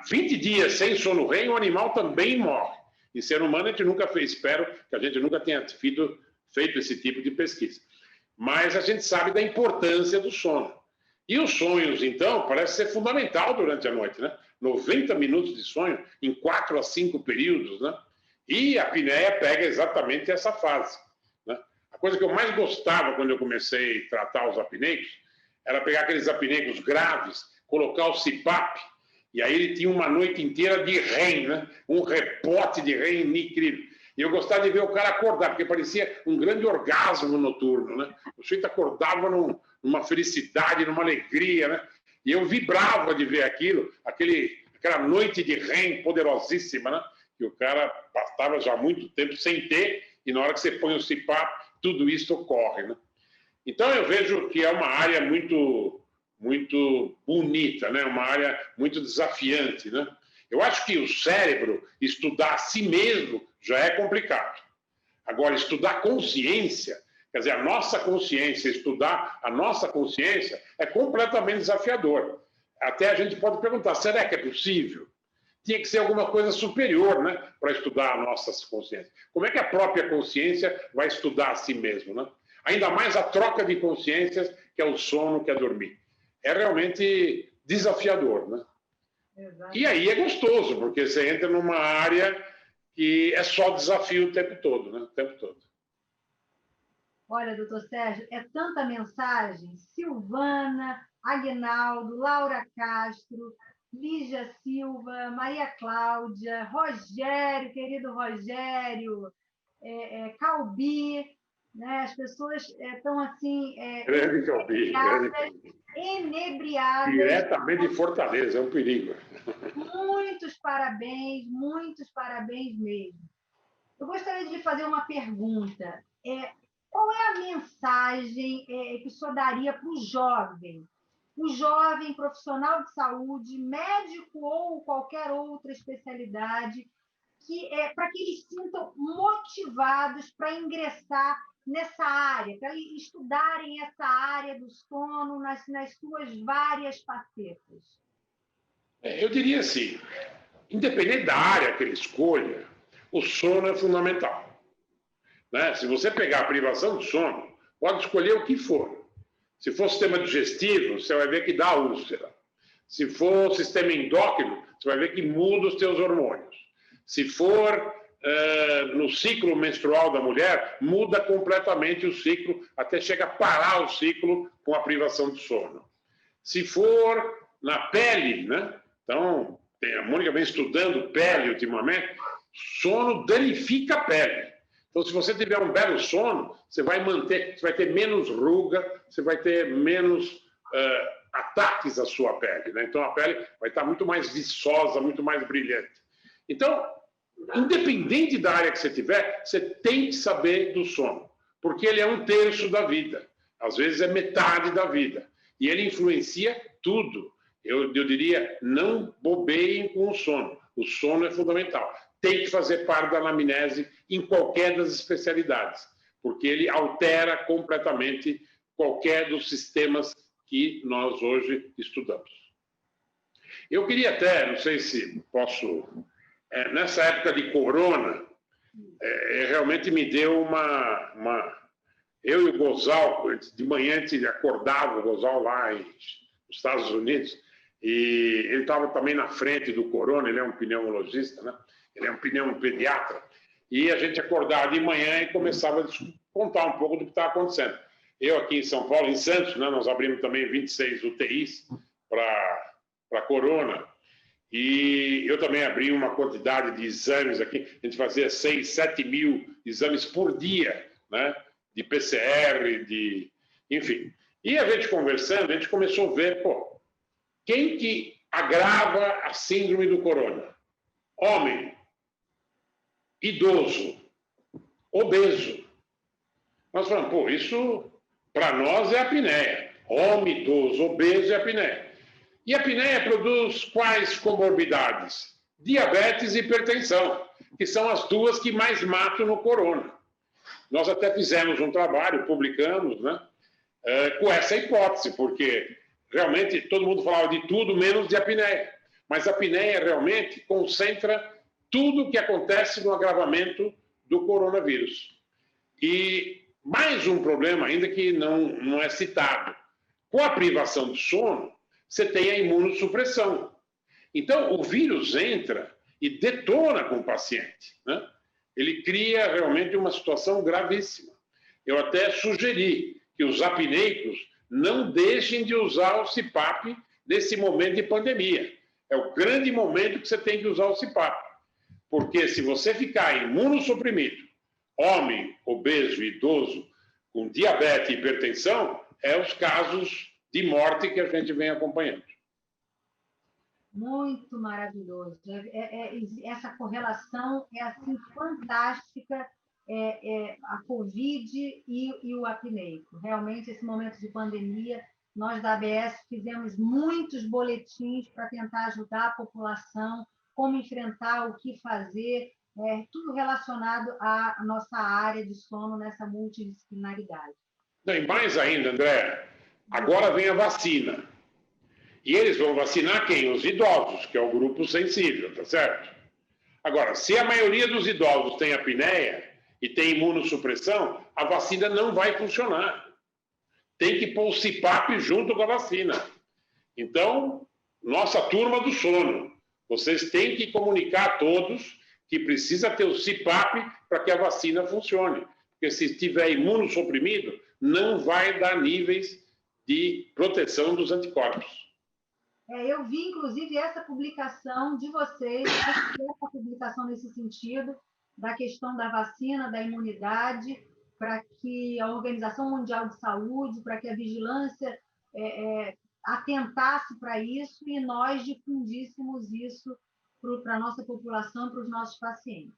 20 dias sem sono REM, o animal também morre. Em ser humano, a gente nunca fez, espero que a gente nunca tenha feito esse tipo de pesquisa. Mas a gente sabe da importância do sono. E os sonhos, então, parece ser fundamental durante a noite, né? 90 minutos de sonho em 4 a 5 períodos, né? E a apneia pega exatamente essa fase, né? A coisa que eu mais gostava quando eu comecei a tratar os apneicos era pegar aqueles apneicos graves, colocar o CPAP, e aí ele tinha uma noite inteira de REM, né? Um repote de REM incrível. E eu gostava de ver o cara acordar, porque parecia um grande orgasmo noturno, né? O sujeito acordava numa felicidade, numa alegria, né? E eu vibrava de ver aquilo, aquela noite de REM poderosíssima, né? Que o cara passava já há muito tempo sem ter, e na hora que você põe o CPAP, tudo isso ocorre, né? Então eu vejo que é uma área muito, muito bonita, né? Uma área muito desafiante, né? Eu acho que o cérebro, estudar a si mesmo, já é complicado. Agora, estudar consciência, quer dizer, a nossa consciência, estudar a nossa consciência, é completamente desafiador. Até a gente pode perguntar, será que é possível? Tinha que ser alguma coisa superior, né, para estudar a nossa consciência. Como é que a própria consciência vai estudar a si mesmo, né? Ainda mais a troca de consciências, que é o sono, que é dormir. É realmente desafiador, né? Exato. E aí é gostoso, porque você entra numa área que é só desafio o tempo todo, né? O tempo todo. Olha, doutor Sérgio, é tanta mensagem. Silvana, Aguinaldo, Laura Castro, Lígia Silva, Maria Cláudia, Rogério, querido Rogério, Calbi, né? As pessoas estão assim, grande Calbi, enebriadas. Diretamente de Fortaleza, é um perigo. Muitos parabéns mesmo. Eu gostaria de lhe fazer uma pergunta. Qual é a mensagem que o senhor daria para o jovem profissional de saúde, médico ou qualquer outra especialidade, para que eles sintam motivados para ingressar nessa área, para estudarem essa área do sono nas suas várias facetas? Eu diria assim, independente da área que ele escolha, o sono é fundamental. Né? Se você pegar a privação do sono, pode escolher o que for. Se for sistema digestivo, você vai ver que dá úlcera. Se for sistema endócrino, você vai ver que muda os seus hormônios. Se for no ciclo menstrual da mulher, muda completamente o ciclo, até chega a parar o ciclo com a privação do sono. Se for na pele, né? Então, a Mônica vem estudando pele ultimamente, sono danifica a pele. Então, se você tiver um belo sono, você vai ter menos ruga, você vai ter menos ataques à sua pele, né? Então, a pele vai estar muito mais viçosa, muito mais brilhante. Então, independente da área que você tiver, você tem que saber do sono, porque ele é 1/3 da vida, às vezes é metade da vida, e ele influencia tudo. Eu diria, não bobeiem com o sono. O sono é fundamental. Tem que fazer parte da anamnese em qualquer das especialidades, porque ele altera completamente qualquer dos sistemas que nós hoje estudamos. Eu queria até, não sei se posso, nessa época de corona, realmente me deu eu e o Gozal, de manhã a gente acordava, o Gozal lá nos Estados Unidos, e ele estava também na frente do corona, ele é um pneumologista, né? Ele é um pneumopediatra, e a gente acordava de manhã e começava a contar um pouco do que estava acontecendo. Eu aqui em São Paulo, em Santos, né, nós abrimos também 26 UTIs para corona, e eu também abri uma quantidade de exames aqui, a gente fazia 6, 7 mil exames por dia, né? De PCR, enfim. E a gente conversando, a gente começou a ver, quem que agrava a síndrome do corona? Homem, idoso, obeso. Nós falamos, isso para nós é a apneia. Homem, idoso, obeso e apneia. E a apneia produz quais comorbidades? Diabetes e hipertensão, que são as duas que mais matam no corona. Nós até fizemos um trabalho, publicamos, né, com essa hipótese, porque realmente todo mundo falava de tudo menos de apneia. Mas a apneia realmente concentra tudo o que acontece no agravamento do coronavírus. E mais um problema ainda que não é citado. Com a privação do sono, você tem a imunossupressão. Então, o vírus entra e detona com o paciente, né? Ele cria realmente uma situação gravíssima. Eu até sugeri que os apneicos não deixem de usar o CPAP nesse momento de pandemia. É o grande momento que você tem que usar o CPAP. Porque se você ficar imunossuprimido, homem, obeso, idoso, com diabetes e hipertensão, os casos de morte que a gente vem acompanhando. Muito maravilhoso. Essa correlação é assim fantástica, a Covid e o apneico. Realmente, esse momento de pandemia, nós da ABS fizemos muitos boletins para tentar ajudar a população como enfrentar, o que fazer, tudo relacionado à nossa área de sono nessa multidisciplinaridade. Não, e mais ainda, André, agora vem a vacina. E eles vão vacinar quem? Os idosos, que é o grupo sensível, tá certo? Agora, se a maioria dos idosos tem apneia e tem imunossupressão, a vacina não vai funcionar. Tem que pôr o CPAP junto com a vacina. Então, nossa turma do sono, vocês têm que comunicar a todos que precisa ter o CPAP para que a vacina funcione. Porque se estiver imunossuprimido, não vai dar níveis de proteção dos anticorpos. Eu vi, inclusive, essa publicação de vocês, essa publicação nesse sentido, da questão da vacina, da imunidade, para que a Organização Mundial de Saúde, para que a vigilância atentasse para isso e nós difundíssemos isso para a nossa população, para os nossos pacientes.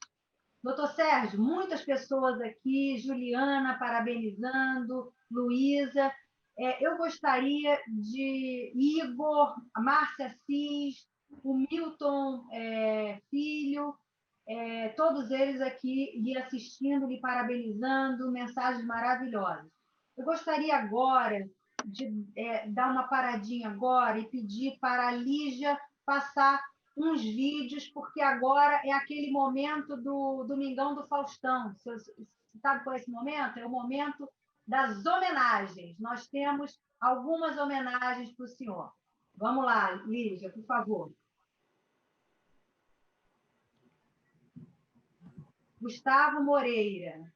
Doutor Sérgio, muitas pessoas aqui, Juliana parabenizando, Luísa. Eu gostaria de Igor, a Márcia Assis, o Milton Filho, todos eles aqui lhe assistindo, lhe parabenizando, mensagens maravilhosas. Eu gostaria agora de dar uma paradinha agora e pedir para a Lígia passar uns vídeos, porque agora é aquele momento do Domingão do Faustão. Você sabe qual é esse momento? É o momento das homenagens. Nós temos algumas homenagens para o senhor. Vamos lá, Lígia, por favor. Gustavo Moreira.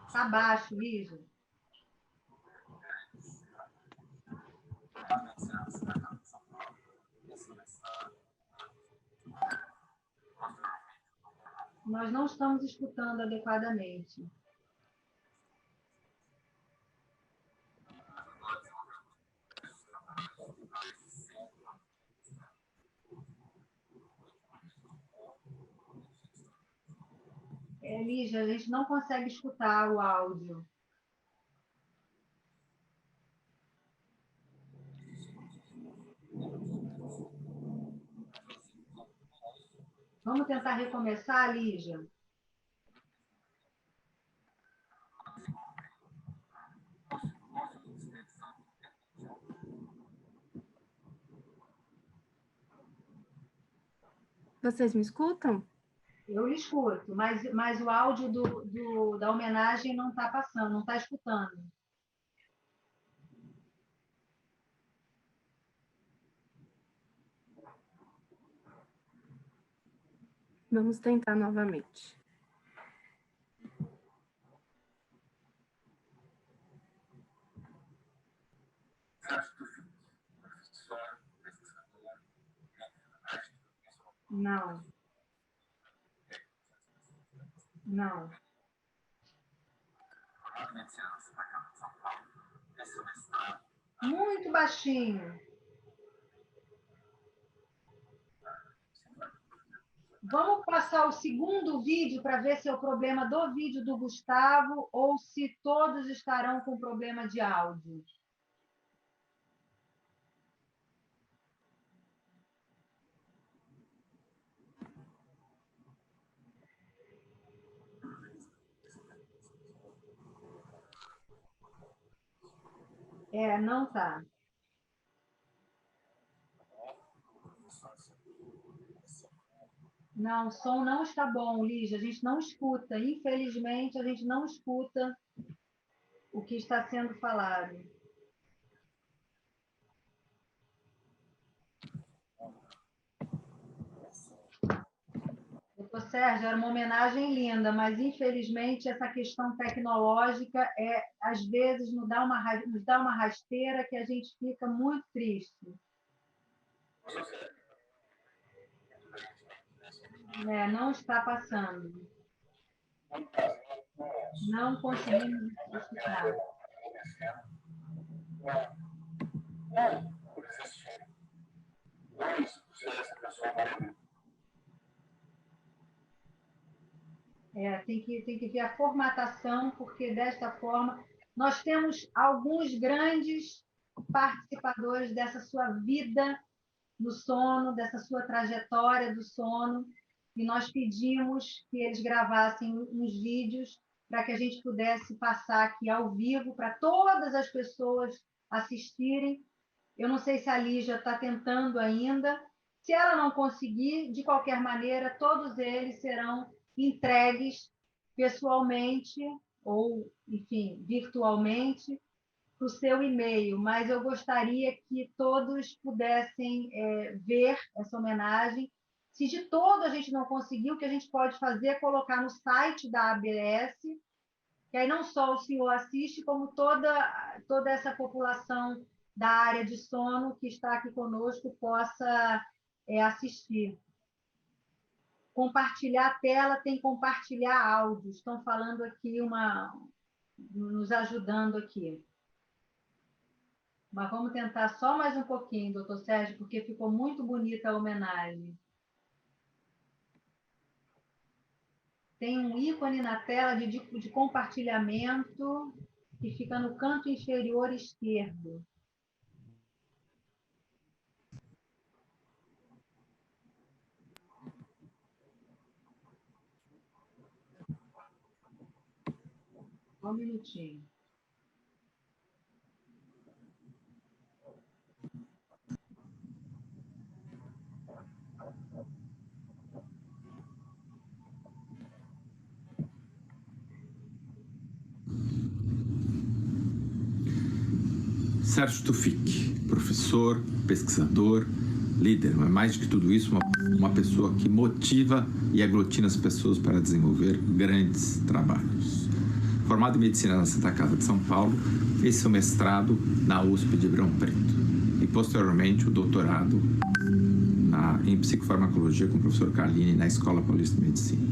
Está baixo, Lígia. Nós não estamos escutando adequadamente. Lígia, a gente não consegue escutar o áudio. Vamos tentar recomeçar, Lígia? Vocês me escutam? Eu lhe escuto, mas o áudio da homenagem não está passando, não está escutando. Vamos tentar novamente. Não. Não. Muito baixinho. Vamos passar o segundo vídeo para ver se é o problema do vídeo do Gustavo ou se todos estarão com problema de áudio. Não tá. Não, o som não está bom, Lígia. A gente não escuta. Infelizmente, a gente não escuta o que está sendo falado. Doutor Sérgio, era uma homenagem linda, mas infelizmente essa questão tecnológica às vezes nos dá uma rasteira que a gente fica muito triste. Não está passando. Não conseguimos escutar. Tem que ver a formatação, porque desta forma nós temos alguns grandes participadores dessa sua vida no sono, dessa sua trajetória do sono, e nós pedimos que eles gravassem uns vídeos para que a gente pudesse passar aqui ao vivo para todas as pessoas assistirem. Eu não sei se a Lígia está tentando ainda. Se ela não conseguir, de qualquer maneira, todos eles serão entregues pessoalmente ou, enfim, virtualmente para o seu e-mail, mas eu gostaria que todos pudessem ver essa homenagem. Se de todo a gente não conseguiu, o que a gente pode fazer é colocar no site da ABS, que aí não só o senhor assiste, como toda essa população da área de sono que está aqui conosco possa assistir. Compartilhar a tela tem compartilhar áudio. Estão falando aqui, nos ajudando aqui. Mas vamos tentar só mais um pouquinho, doutor Sérgio, porque ficou muito bonita a homenagem. Tem um ícone na tela de compartilhamento que fica no canto inferior esquerdo. Só um minutinho. Sérgio Tufik, professor, pesquisador, líder, mas mais do que tudo isso, uma pessoa que motiva e aglutina as pessoas para desenvolver grandes trabalhos. Formado em Medicina na Santa Casa de São Paulo, fez seu mestrado na USP de Ribeirão Preto e, posteriormente, o doutorado em Psicofarmacologia com o professor Carlini na Escola Paulista de Medicina.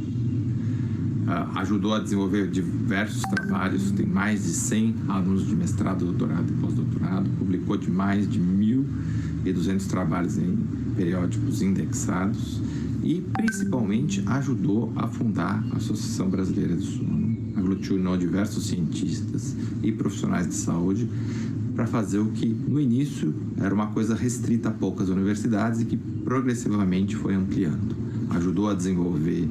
Ajudou a desenvolver diversos trabalhos, tem mais de 100 alunos de mestrado, doutorado e pós-doutorado, publicou de mais de 1.200 trabalhos em periódicos indexados e, principalmente, ajudou a fundar a Associação Brasileira de Sono, aglutinou diversos cientistas e profissionais de saúde para fazer o que, no início, era uma coisa restrita a poucas universidades e que, progressivamente, foi ampliando. Ajudou a desenvolver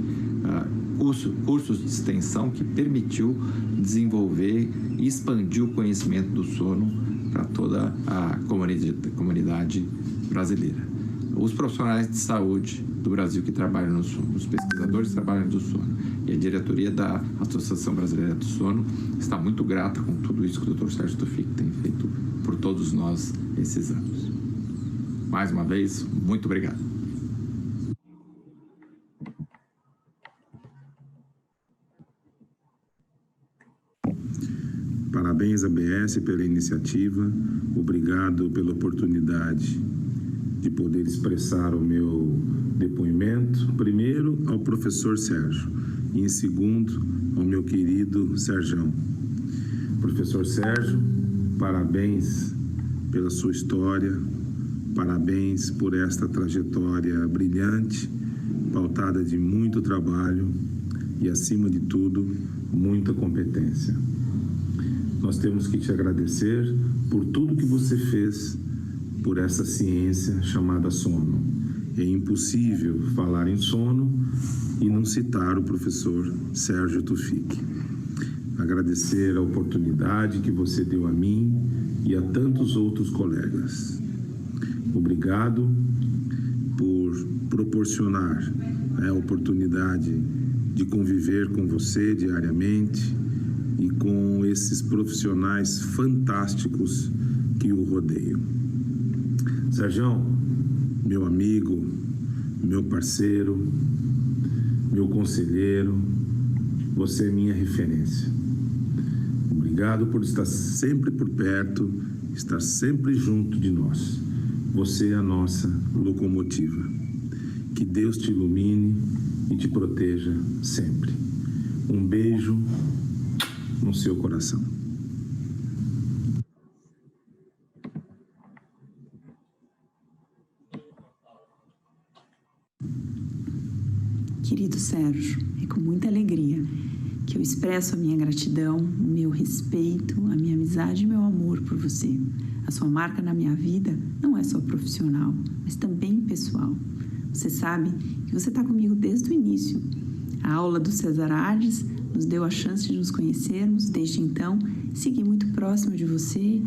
cursos de extensão que permitiu desenvolver e expandir o conhecimento do sono para toda a comunidade brasileira. Os profissionais de saúde do Brasil que trabalham no sono, os pesquisadores que trabalham no sono e a diretoria da Associação Brasileira do Sono está muito grata com tudo isso que o Dr. Sérgio Tufik tem feito por todos nós esses anos. Mais uma vez, muito obrigado. Parabéns, ABS, pela iniciativa. Obrigado pela oportunidade de poder expressar o meu depoimento. Primeiro, ao professor Sérgio e, em segundo, ao meu querido Serjão. Professor Sérgio, parabéns pela sua história, parabéns por esta trajetória brilhante, pautada de muito trabalho e, acima de tudo, muita competência. Nós temos que te agradecer por tudo que você fez por essa ciência chamada sono. É impossível falar em sono e não citar o professor Sérgio Tufik. Agradecer a oportunidade que você deu a mim e a tantos outros colegas. Obrigado por proporcionar a oportunidade de conviver com você diariamente e com esses profissionais fantásticos que o rodeiam. Serjão, meu amigo, meu parceiro, meu conselheiro, você é minha referência. Obrigado por estar sempre por perto, estar sempre junto de nós. Você é a nossa locomotiva. Que Deus te ilumine e te proteja sempre. Um beijo no seu coração. Querido Sérgio, é com muita alegria que eu expresso a minha gratidão, o meu respeito, a minha amizade e meu amor por você. A sua marca na minha vida não é só profissional, mas também pessoal. Você sabe que você está comigo desde o início. A aula do César Hades nos deu a chance de nos conhecermos. Desde então, segui muito próximo de você,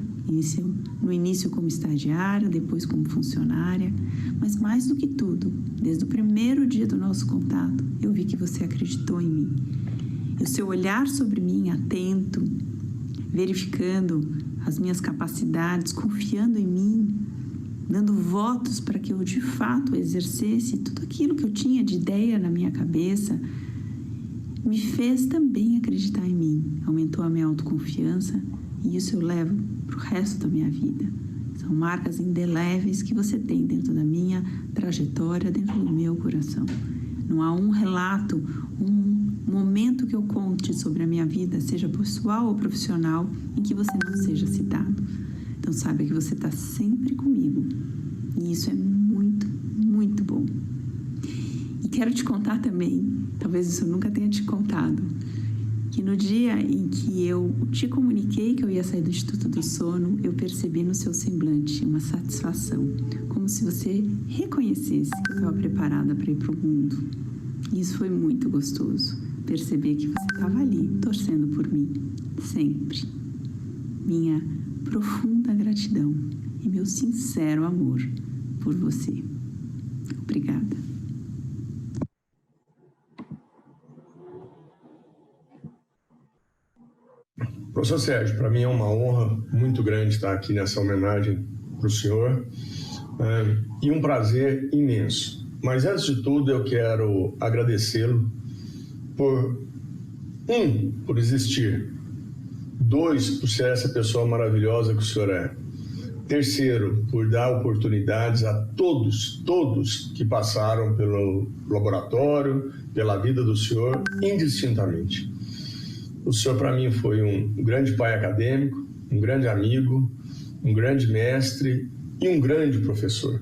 no início como estagiária, depois como funcionária. Mas mais do que tudo, desde o primeiro dia do nosso contato, eu vi que você acreditou em mim. E o seu olhar sobre mim, atento, verificando as minhas capacidades, confiando em mim, dando votos para que eu de fato exercesse tudo aquilo que eu tinha de ideia na minha cabeça, me fez também acreditar em mim, aumentou a minha autoconfiança e isso eu levo para o resto da minha vida. São marcas indeléveis que você tem dentro da minha trajetória, dentro do meu coração. Não há um relato, um momento que eu conte sobre a minha vida, seja pessoal ou profissional, em que você não seja citado. Então saiba que você está sempre comigo e isso é muito, muito bom. E quero te contar também, talvez isso eu nunca tenha te contado, que no dia em que eu te comuniquei que eu ia sair do Instituto do Sono, eu percebi no seu semblante uma satisfação, como se você reconhecesse que eu estava preparada para ir para o mundo. E isso foi muito gostoso, perceber que você estava ali, torcendo por mim, sempre. Minha profunda gratidão e meu sincero amor por você. Obrigada. Professor Sérgio, para mim é uma honra muito grande estar aqui nessa homenagem para o senhor e um prazer imenso. Mas antes de tudo eu quero agradecê-lo por existir, 2, por ser essa pessoa maravilhosa que o senhor é, 3, por dar oportunidades a todos que passaram pelo laboratório, pela vida do senhor, indistintamente. O senhor, para mim, foi um grande pai acadêmico, um grande amigo, um grande mestre e um grande professor.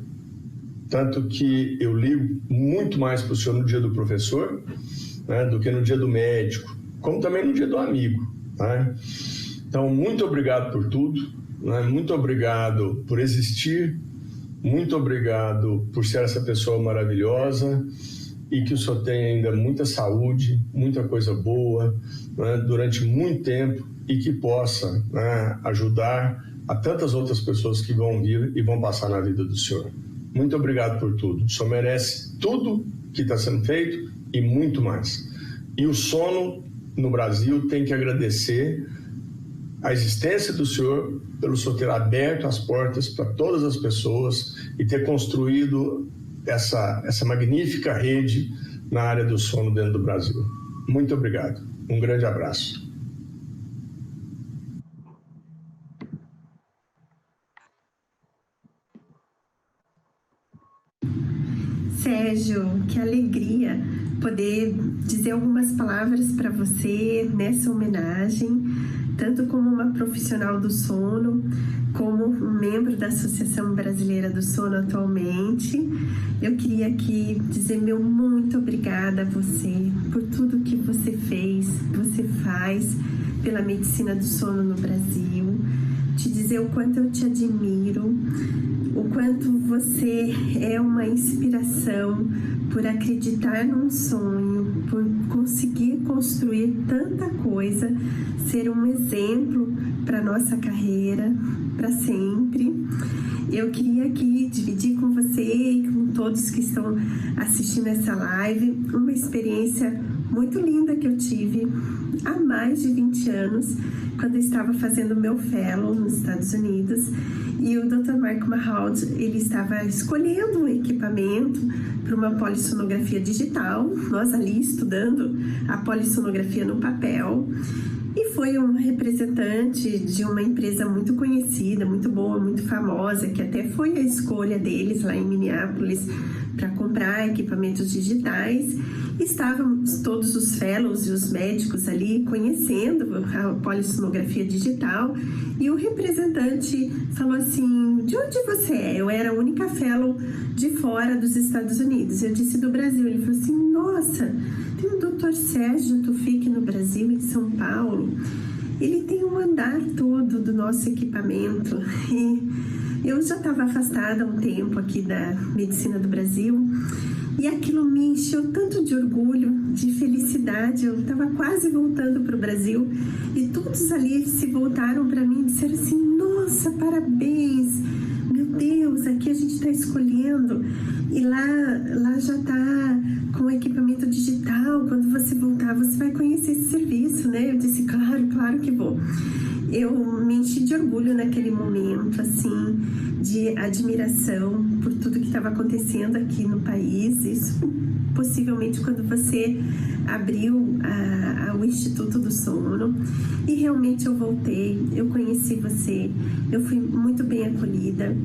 Tanto que eu ligo muito mais para o senhor no dia do professor, né, do que no dia do médico, como também no dia do amigo. Né? Então, muito obrigado por tudo, né? Muito obrigado por existir, muito obrigado por ser essa pessoa maravilhosa e que o senhor tenha ainda muita saúde, muita coisa boa, né, durante muito tempo e que possa, né, ajudar a tantas outras pessoas que vão vir e vão passar na vida do senhor. Muito obrigado por tudo. O senhor merece tudo que está sendo feito e muito mais. E o sono no Brasil tem que agradecer a existência do senhor, pelo senhor ter aberto as portas para todas as pessoas e ter construído essa magnífica rede na área do sono dentro do Brasil. Muito obrigado. Um grande abraço. Sérgio, que alegria poder dizer algumas palavras para você nessa homenagem, tanto como uma profissional do sono, como um membro da Associação Brasileira do Sono atualmente. Eu queria aqui dizer meu muito obrigada a você por tudo que você fez, você faz pela medicina do sono no Brasil. Te dizer o quanto eu te admiro, o quanto você é uma inspiração por acreditar num sonho, por conseguir construir tanta coisa, ser um exemplo para nossa carreira, para sempre. Eu queria aqui dividir com você e com todos que estão assistindo essa live uma experiência muito linda que eu tive há mais de 20 anos, quando eu estava fazendo meu fellow nos Estados Unidos, e o Dr. Mark Mahaud, ele estava escolhendo um equipamento para uma polissonografia digital, nós ali estudando a polissonografia no papel, e foi um representante de uma empresa muito conhecida, muito boa, muito famosa, que até foi a escolha deles lá em Minneapolis para comprar equipamentos digitais. Estávamos todos os fellows e os médicos ali conhecendo a polissonografia digital, e o representante falou assim: de onde você é? Eu era a única fellow de fora dos Estados Unidos. Eu disse do Brasil. Ele falou assim, nossa, tem o Dr. Sérgio Tufik no Brasil, em São Paulo. Ele tem um andar todo do nosso equipamento. E eu já estava afastada há um tempo aqui da medicina do Brasil. E aquilo me encheu tanto de orgulho, de felicidade. Eu estava quase voltando para o Brasil e todos ali se voltaram para mim e disseram assim, nossa, parabéns, meu Deus, aqui a gente está escolhendo e lá já está com equipamento digital, quando você voltar você vai conhecer esse serviço, né? Eu disse, claro que vou. Eu me enchi de orgulho naquele momento, assim, de admiração por tudo que estava acontecendo aqui no país. Isso, possivelmente, quando você abriu o Instituto do Sono. E realmente eu voltei, eu conheci você, eu fui muito bem acolhida.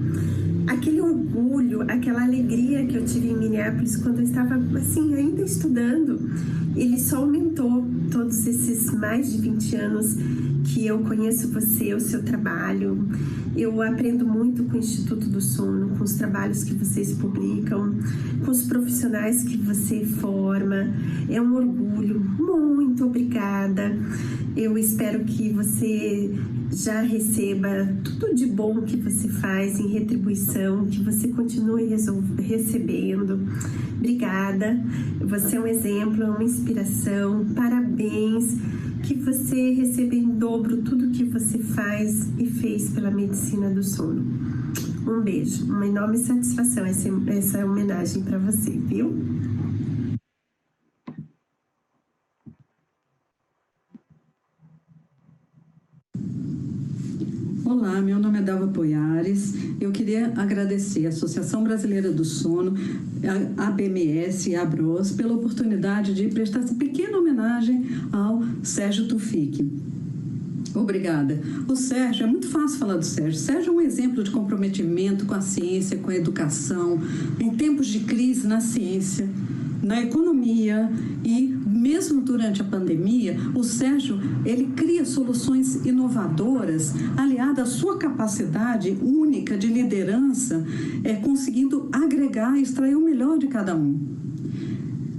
Aquele orgulho, aquela alegria que eu tive em Minneapolis quando eu estava, assim, ainda estudando, ele só aumentou todos esses mais de 20 anos que eu conheço você, o seu trabalho. Eu aprendo muito com o Instituto do Sono, com os trabalhos que vocês publicam, com os profissionais que você forma. É um orgulho. Muito obrigada. Eu espero que você já receba tudo de bom que você faz em retribuição, que você continue recebendo. Obrigada. Você é um exemplo, é uma inspiração. Parabéns. Que você receba em dobro tudo que você faz e fez pela medicina do sono. Um beijo, uma enorme satisfação essa homenagem para você, viu? Olá, meu nome é Dalva Poiares. Eu queria agradecer à Associação Brasileira do Sono, a ABMS e a ABROS pela oportunidade de prestar essa pequena homenagem ao Sérgio Tufik. Obrigada. O Sérgio, é muito fácil falar do Sérgio. O Sérgio é um exemplo de comprometimento com a ciência, com a educação, em tempos de crise na ciência, na economia e mesmo durante a pandemia, o Sérgio, ele cria soluções inovadoras, aliada à sua capacidade única de liderança, conseguindo agregar e extrair o melhor de cada um.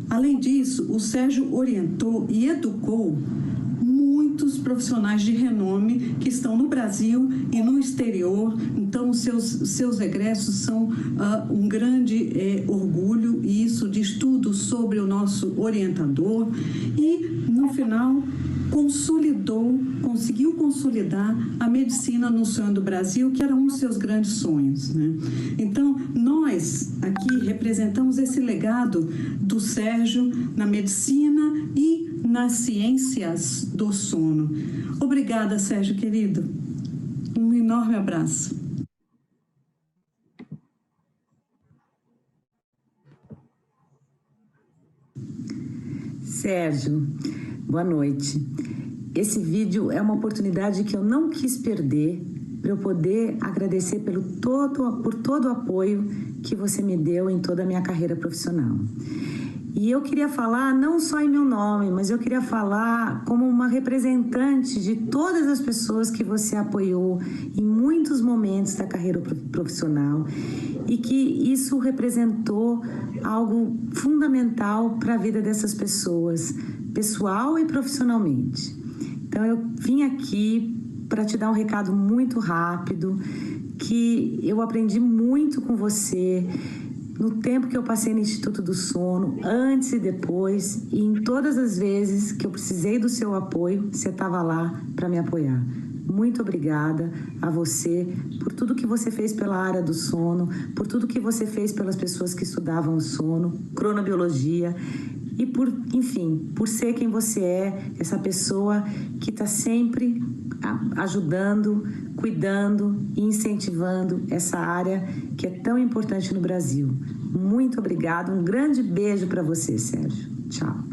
Além disso, o Sérgio orientou e educou muitos profissionais de renome que estão no Brasil e no exterior. Então, os seus egressos são um grande orgulho, e isso diz tudo sobre o nosso orientador. E, no final, conseguiu consolidar a medicina no sonho do Brasil, que era um dos seus grandes sonhos, né? Então, nós aqui representamos esse legado do Sérgio na medicina e nas ciências do sono. Obrigada, Sérgio, querido. Um enorme abraço. Sérgio, boa noite. Esse vídeo é uma oportunidade que eu não quis perder para eu poder agradecer por todo o apoio que você me deu em toda a minha carreira profissional. E eu queria falar não só em meu nome, mas eu queria falar como uma representante de todas as pessoas que você apoiou em muitos momentos da carreira profissional e que isso representou algo fundamental para a vida dessas pessoas, pessoal e profissionalmente. Então eu vim aqui para te dar um recado muito rápido, que eu aprendi muito com você no tempo que eu passei no Instituto do Sono, antes e depois, e em todas as vezes que eu precisei do seu apoio, você estava lá para me apoiar. Muito obrigada a você por tudo que você fez pela área do sono, por tudo que você fez pelas pessoas que estudavam o sono, cronobiologia, e por ser quem você é, essa pessoa que está sempre ajudando, cuidando e incentivando essa área que é tão importante no Brasil. Muito obrigada, um grande beijo para você, Sérgio. Tchau.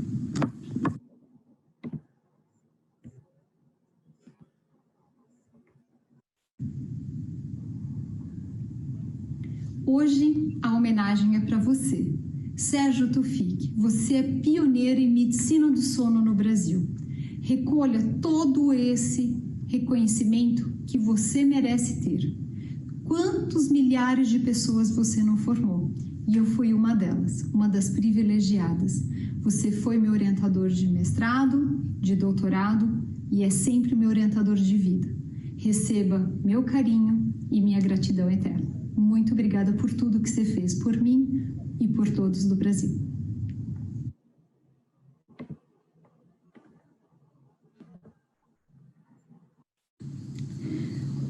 Hoje a homenagem é para você. Sérgio Tufik, você é pioneiro em medicina do sono no Brasil. Recolha todo esse reconhecimento que você merece ter. Quantos milhares de pessoas você não formou? E eu fui uma delas, uma das privilegiadas. Você foi meu orientador de mestrado, de doutorado e é sempre meu orientador de vida. Receba meu carinho e minha gratidão eterna. Muito obrigada por tudo que você fez por mim e por todos do Brasil.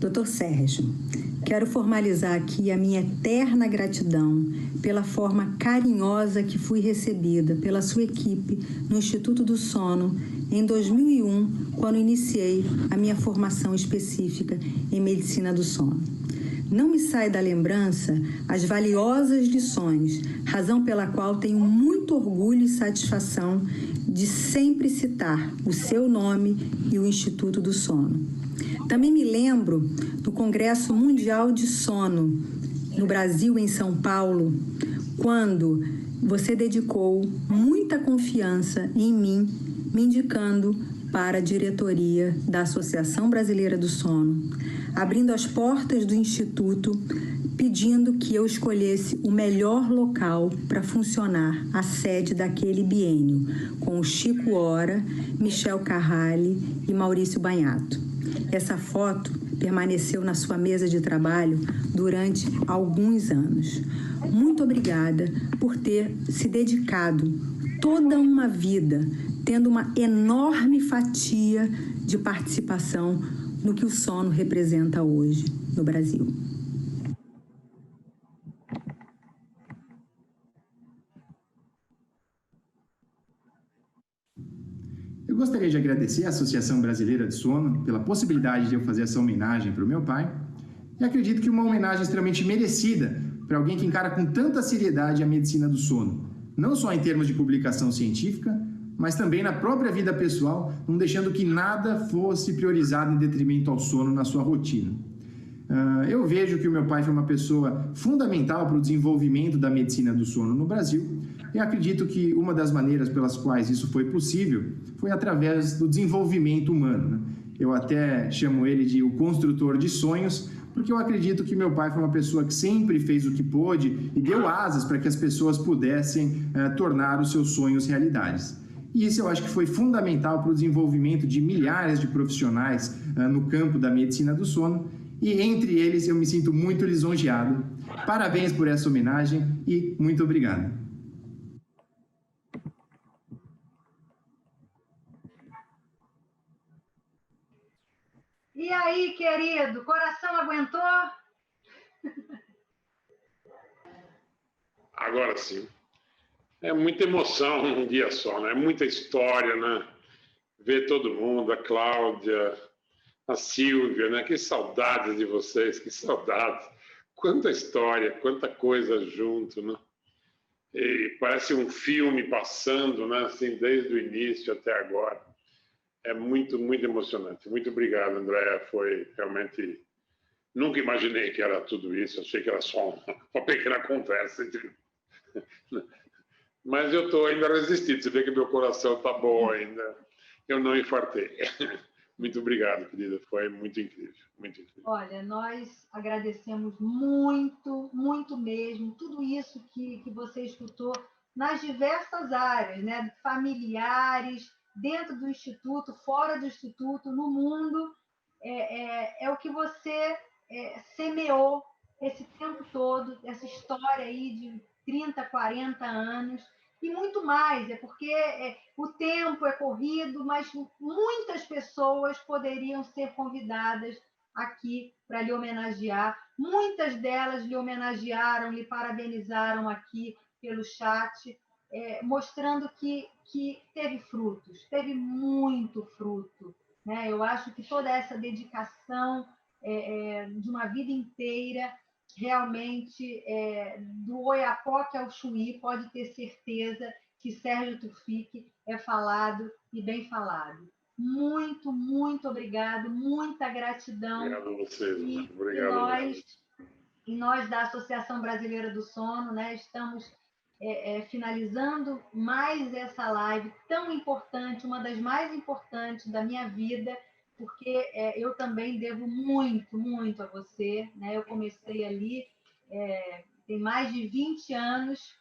Dr. Sérgio, quero formalizar aqui a minha eterna gratidão pela forma carinhosa que fui recebida pela sua equipe no Instituto do Sono em 2001, quando iniciei a minha formação específica em Medicina do Sono. Não me sai da lembrança as valiosas lições, razão pela qual tenho muito orgulho e satisfação de sempre citar o seu nome e o Instituto do Sono. Também me lembro do Congresso Mundial de Sono, no Brasil, em São Paulo, quando você dedicou muita confiança em mim, me indicando para a diretoria da Associação Brasileira do Sono, abrindo as portas do Instituto, pedindo que eu escolhesse o melhor local para funcionar a sede daquele biênio, com o Chico Ora, Michel Carrale e Maurício Banhato. Essa foto permaneceu na sua mesa de trabalho durante alguns anos. Muito obrigada por ter se dedicado toda uma vida, tendo uma enorme fatia de participação no que o sono representa hoje no Brasil. Eu gostaria de agradecer à Associação Brasileira de Sono pela possibilidade de eu fazer essa homenagem para o meu pai, e acredito que uma homenagem extremamente merecida para alguém que encara com tanta seriedade a medicina do sono, não só em termos de publicação científica, mas também na própria vida pessoal, não deixando que nada fosse priorizado em detrimento ao sono na sua rotina. Eu vejo que o meu pai foi uma pessoa fundamental para o desenvolvimento da medicina do sono no Brasil, e acredito que uma das maneiras pelas quais isso foi possível foi através do desenvolvimento humano, né? Eu até chamo ele de o construtor de sonhos, porque eu acredito que meu pai foi uma pessoa que sempre fez o que pôde e deu asas para que as pessoas pudessem tornar os seus sonhos realidades. E isso eu acho que foi fundamental para o desenvolvimento de milhares de profissionais no campo da medicina do sono, e entre eles eu me sinto muito lisonjeado. Parabéns por essa homenagem e muito obrigado. E aí, querido, coração aguentou? Agora sim. É muita emoção num dia só, né? É muita história, né? Ver todo mundo, a Cláudia, a Silvia, né? Que saudades de vocês, que saudades. Quanta história, quanta coisa junto, né? E parece um filme passando, né? Assim, desde o início até agora. É muito, muito emocionante. Muito obrigado, Andréa. Foi realmente... Nunca imaginei que era tudo isso. Achei que era só uma pequena conversa entre... Mas eu estou ainda resistindo. Você vê que meu coração está bom ainda. Eu não infartei. Muito obrigado, querida. Foi muito incrível. Muito incrível. Olha, nós agradecemos muito, muito mesmo, tudo isso que você escutou nas diversas áreas, né? Familiares, dentro do Instituto, fora do Instituto, no mundo. É o que você semeou esse tempo todo, essa história aí de 30, 40 anos, e muito mais, porque o tempo é corrido, mas muitas pessoas poderiam ser convidadas aqui para lhe homenagear. Muitas delas lhe homenagearam, lhe parabenizaram aqui pelo chat, mostrando que teve frutos, teve muito fruto, né? Eu acho que toda essa dedicação de uma vida inteira, realmente, do Oiapoque ao Chuí, pode ter certeza que Sérgio Tuffique é falado e bem falado. Muito, muito obrigado, muita gratidão. Obrigado a vocês. Obrigado. E nós da Associação Brasileira do Sono, né, estamos finalizando mais essa live tão importante, uma das mais importantes da minha vida, porque eu também devo muito, muito a você, né? Eu comecei ali, tem mais de 20 anos,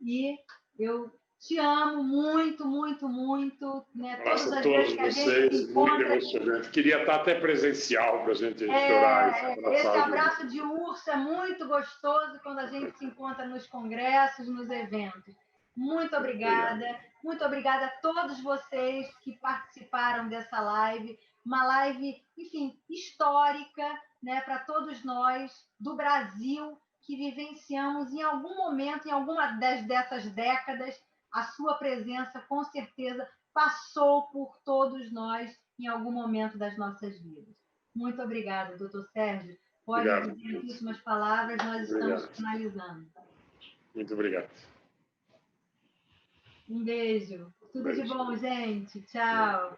e eu te amo muito, muito, muito. Né? Nossa, todos vocês, muito emocionante. Queria estar até presencial para a gente chorar. Esse abraço de urso é muito gostoso quando a gente se encontra nos congressos, nos eventos. Muito obrigada. Muito obrigada a todos vocês que participaram dessa live. Uma live, enfim, histórica, né, para todos nós do Brasil, que vivenciamos em algum momento, em alguma dessas décadas, a sua presença, com certeza, passou por todos nós em algum momento das nossas vidas. Muito obrigada, doutor Sérgio. Pode dizer as últimas palavras, nós estamos finalizando. Muito obrigado. Um beijo. Tudo de bom, gente. Tchau.